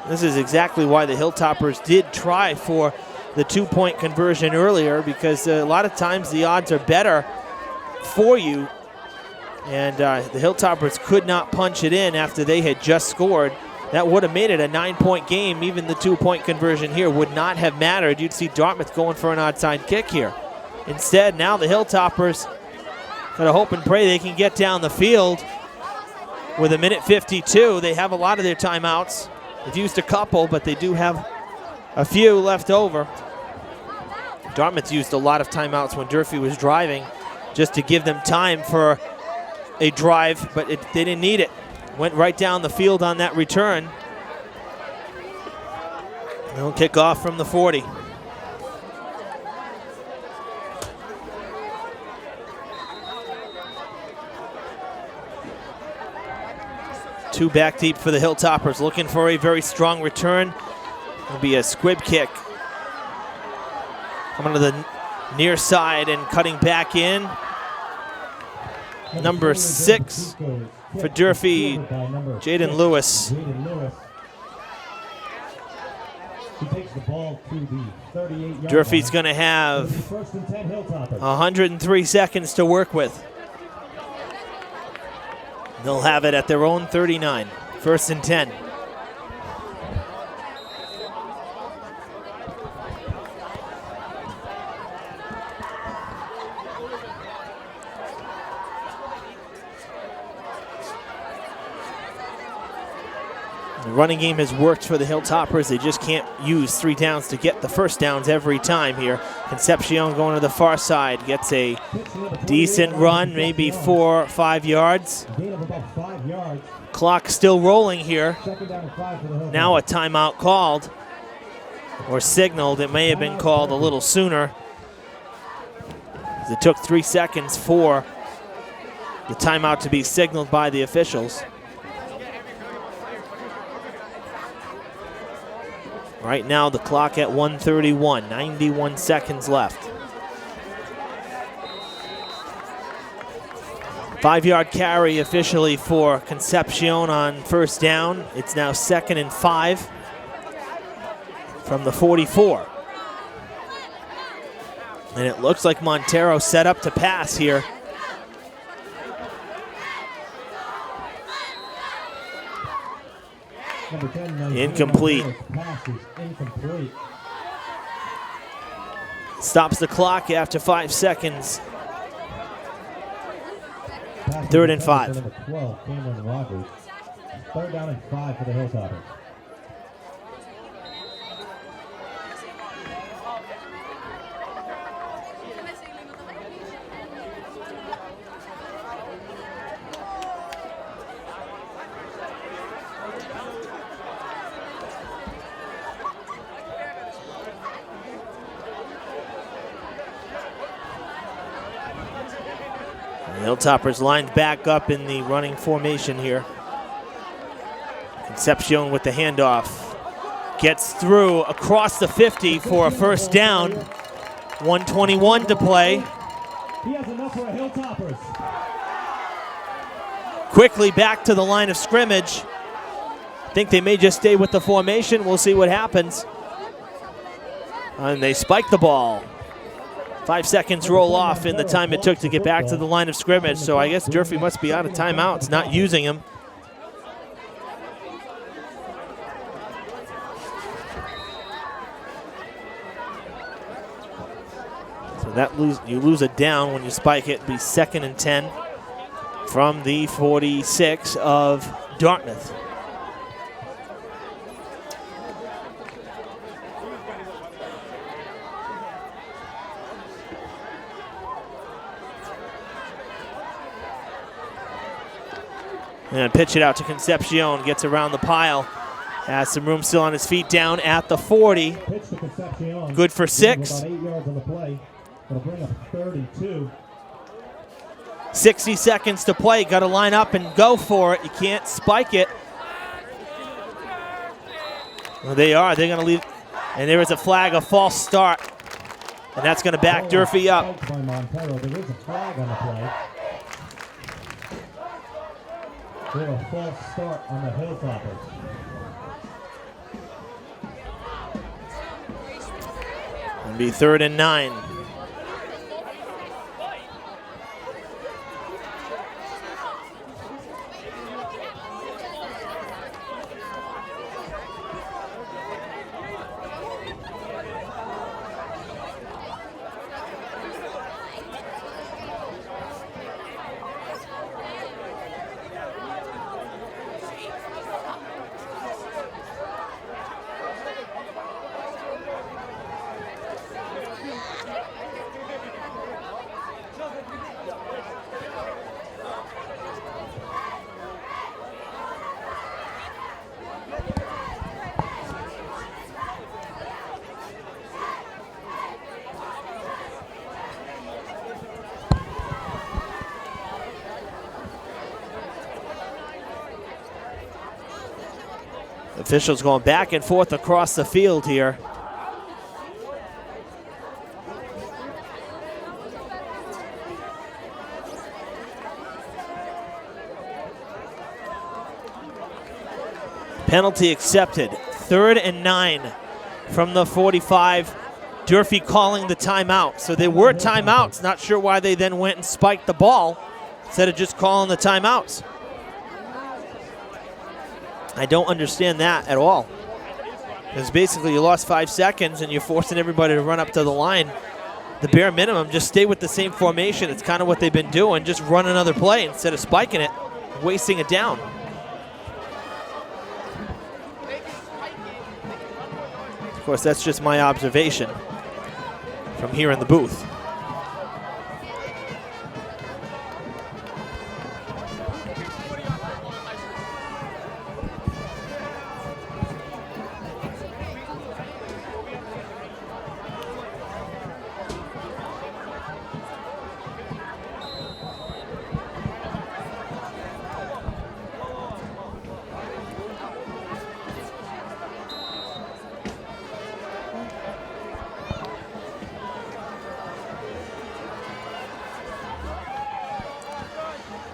This is exactly why the Hilltoppers did try for the 2-point conversion earlier, because a lot of times the odds are better for you. And the Hilltoppers could not punch it in after they had just scored. That would have made it a 9-point game. Even the 2-point conversion here would not have mattered. You'd see Dartmouth going for an onside kick here. Instead, now the Hilltoppers gotta hope and pray they can get down the field. With 1:52, they have a lot of their timeouts. They've used a couple, but they do have a few left over. Dartmouth used a lot of timeouts when Durfee was driving just to give them time for a drive, but they didn't need it. Went right down the field on that return. They'll kick off from the 40. Two back deep for the Hilltoppers, looking for a very strong return. It'll be a squib kick. Coming to the near side and cutting back in. Number 6 for Durfee, Jaden Lewis. Durfee's going to have 103 seconds to work with. They'll have it at their own 39. 1st and 10. The running game has worked for the Hilltoppers. They just can't use 3 downs to get the first downs every time here. Concepcion going to the far side, gets a decent run, maybe 4 or 5 yards. Clock still rolling here. Now a timeout called or signaled. It may have been called a little sooner. It took 3 seconds for the timeout to be signaled by the officials. Right now the clock at 1:31, 91 seconds left. 5-yard carry officially for Concepcion on 1st down. It's now 2nd and 5 from the 44. And it looks like Montero set up to pass here. Incomplete. Stops the clock after 5 seconds. 3rd and 5. 3rd down and 5 for the Hilltoppers. Hilltoppers lined back up in the running formation here. Concepcion with the handoff. Gets through across the 50 for a 1st down. 1:21 to play. He has enough for a Hilltoppers. Quickly back to the line of scrimmage. I think they may just stay with the formation. We'll see what happens. And they spike the ball. 5 seconds roll off in the time it took to get back to the line of scrimmage, so I guess Durfee must be out of timeouts, not using them. So that you lose a down when you spike it. It'd be 2nd and 10 from the 46 of Dartmouth. And pitch it out to Concepcion, gets around the pile. Has some room still on his feet, down at the 40. Good for 6. About 8 yards on the play. It'll bring up 32. 60 seconds to play. Got to line up and go for it. You can't spike it. Well, they are. They're going to leave. And there is a flag, a false start. And that's going to back Durfee up. By Montero. There is a flag on the play. We have a false start on the Hilltoppers. It'll be 3rd and 9. Officials going back and forth across the field here. Penalty accepted. 3rd and 9 from the 45. Durfee calling the timeout. So there were timeouts. Not sure why they then went and spiked the ball instead of just calling the timeouts. I don't understand that at all. Because basically you lost 5 seconds and you're forcing everybody to run up to the line. The bare minimum, just stay with the same formation. It's kind of what they've been doing. Just run another play instead of spiking it, wasting it down. Of course, that's just my observation from here in the booth.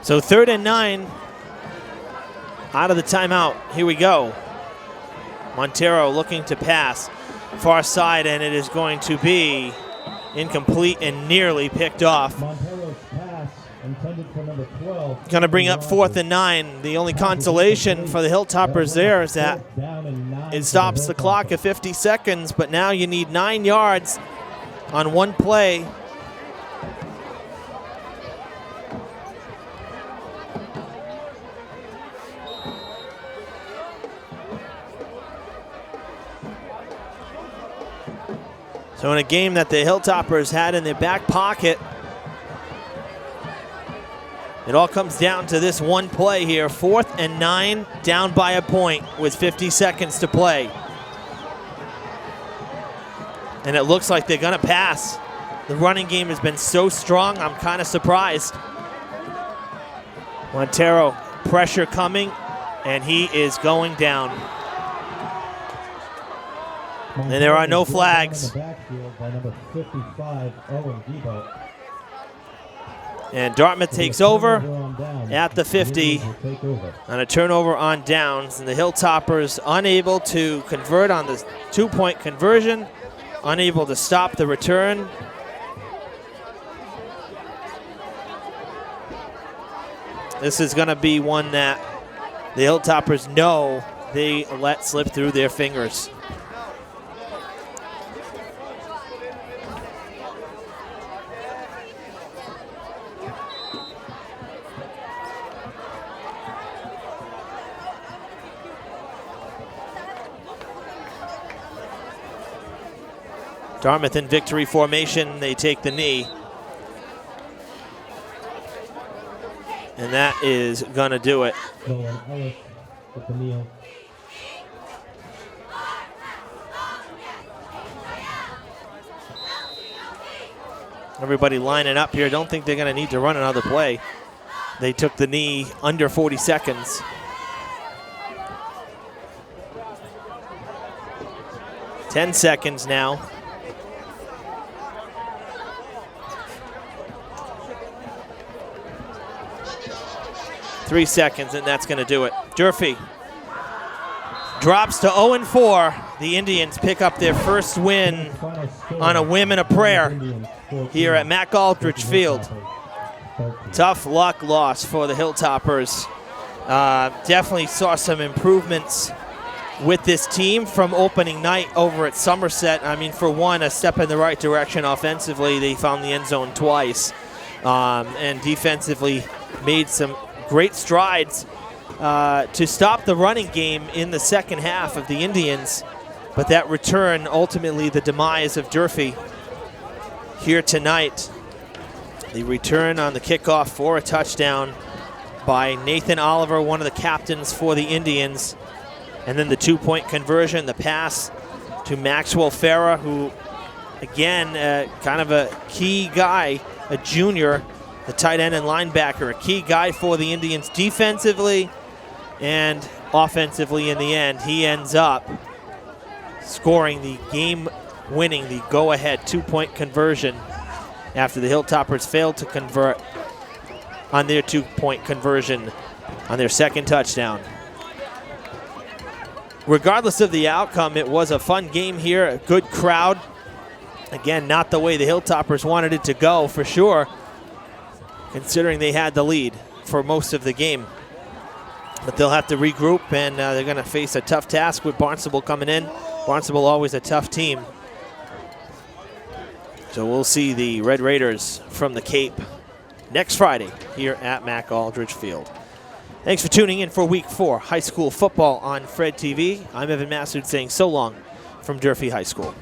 So 3rd and 9 out of the timeout. Here we go. Montero looking to pass far side, and it is going to be incomplete and nearly picked off. Montero's pass intended for number 12. Going to bring up 4th and 9. The only consolation for the Hilltoppers there is that it stops the clock at 50 seconds, but now you need 9 yards on one play. So in a game that the Hilltoppers had in their back pocket, it all comes down to this one play here. 4th and 9, down by a point with 50 seconds to play. And it looks like they're gonna pass. The running game has been so strong, I'm kind of surprised. Montero, pressure coming, and he is going down. And there are no flags. And Dartmouth takes over at the 50 on a turnover on downs. And the Hilltoppers unable to convert on the 2-point conversion, unable to stop the return. This is going to be one that the Hilltoppers know they let slip through their fingers. Dartmouth in victory formation. They take the knee. And that is going to do it. Everybody lining up here. Don't think they're going to need to run another play. They took the knee under 40 seconds. Ten seconds now. 3 seconds, and that's going to do it. Durfee drops to 0-4. The Indians pick up their first win on a whim and a prayer here at Mac Aldrich Field. Tough luck loss for the Hilltoppers. Definitely saw some improvements with this team from opening night over at Somerset. I mean, for one, a step in the right direction offensively. They found the end zone twice. And defensively made some great strides to stop the running game in the second half of the Indians. But that return, ultimately the demise of Durfee here tonight. The return on the kickoff for a touchdown by Nathan Oliver, one of the captains for the Indians. And then the 2-point conversion, the pass to Maxwell Farah, who, again, kind of a key guy, a junior, the tight end and linebacker, a key guy for the Indians defensively and offensively in the end. He ends up scoring the game-winning, the go-ahead 2-point conversion after the Hilltoppers failed to convert on their 2-point conversion on their second touchdown. Regardless of the outcome, it was a fun game here, a good crowd. Again, not the way the Hilltoppers wanted it to go for sure, considering they had the lead for most of the game. But they'll have to regroup, and they're going to face a tough task with Barnstable coming in. Barnstable always a tough team. So we'll see the Red Raiders from the Cape next Friday here at Mac Aldridge Field. Thanks for tuning in for Week 4 high school football on Fred TV. I'm Evan Massard saying so long from Durfee High School.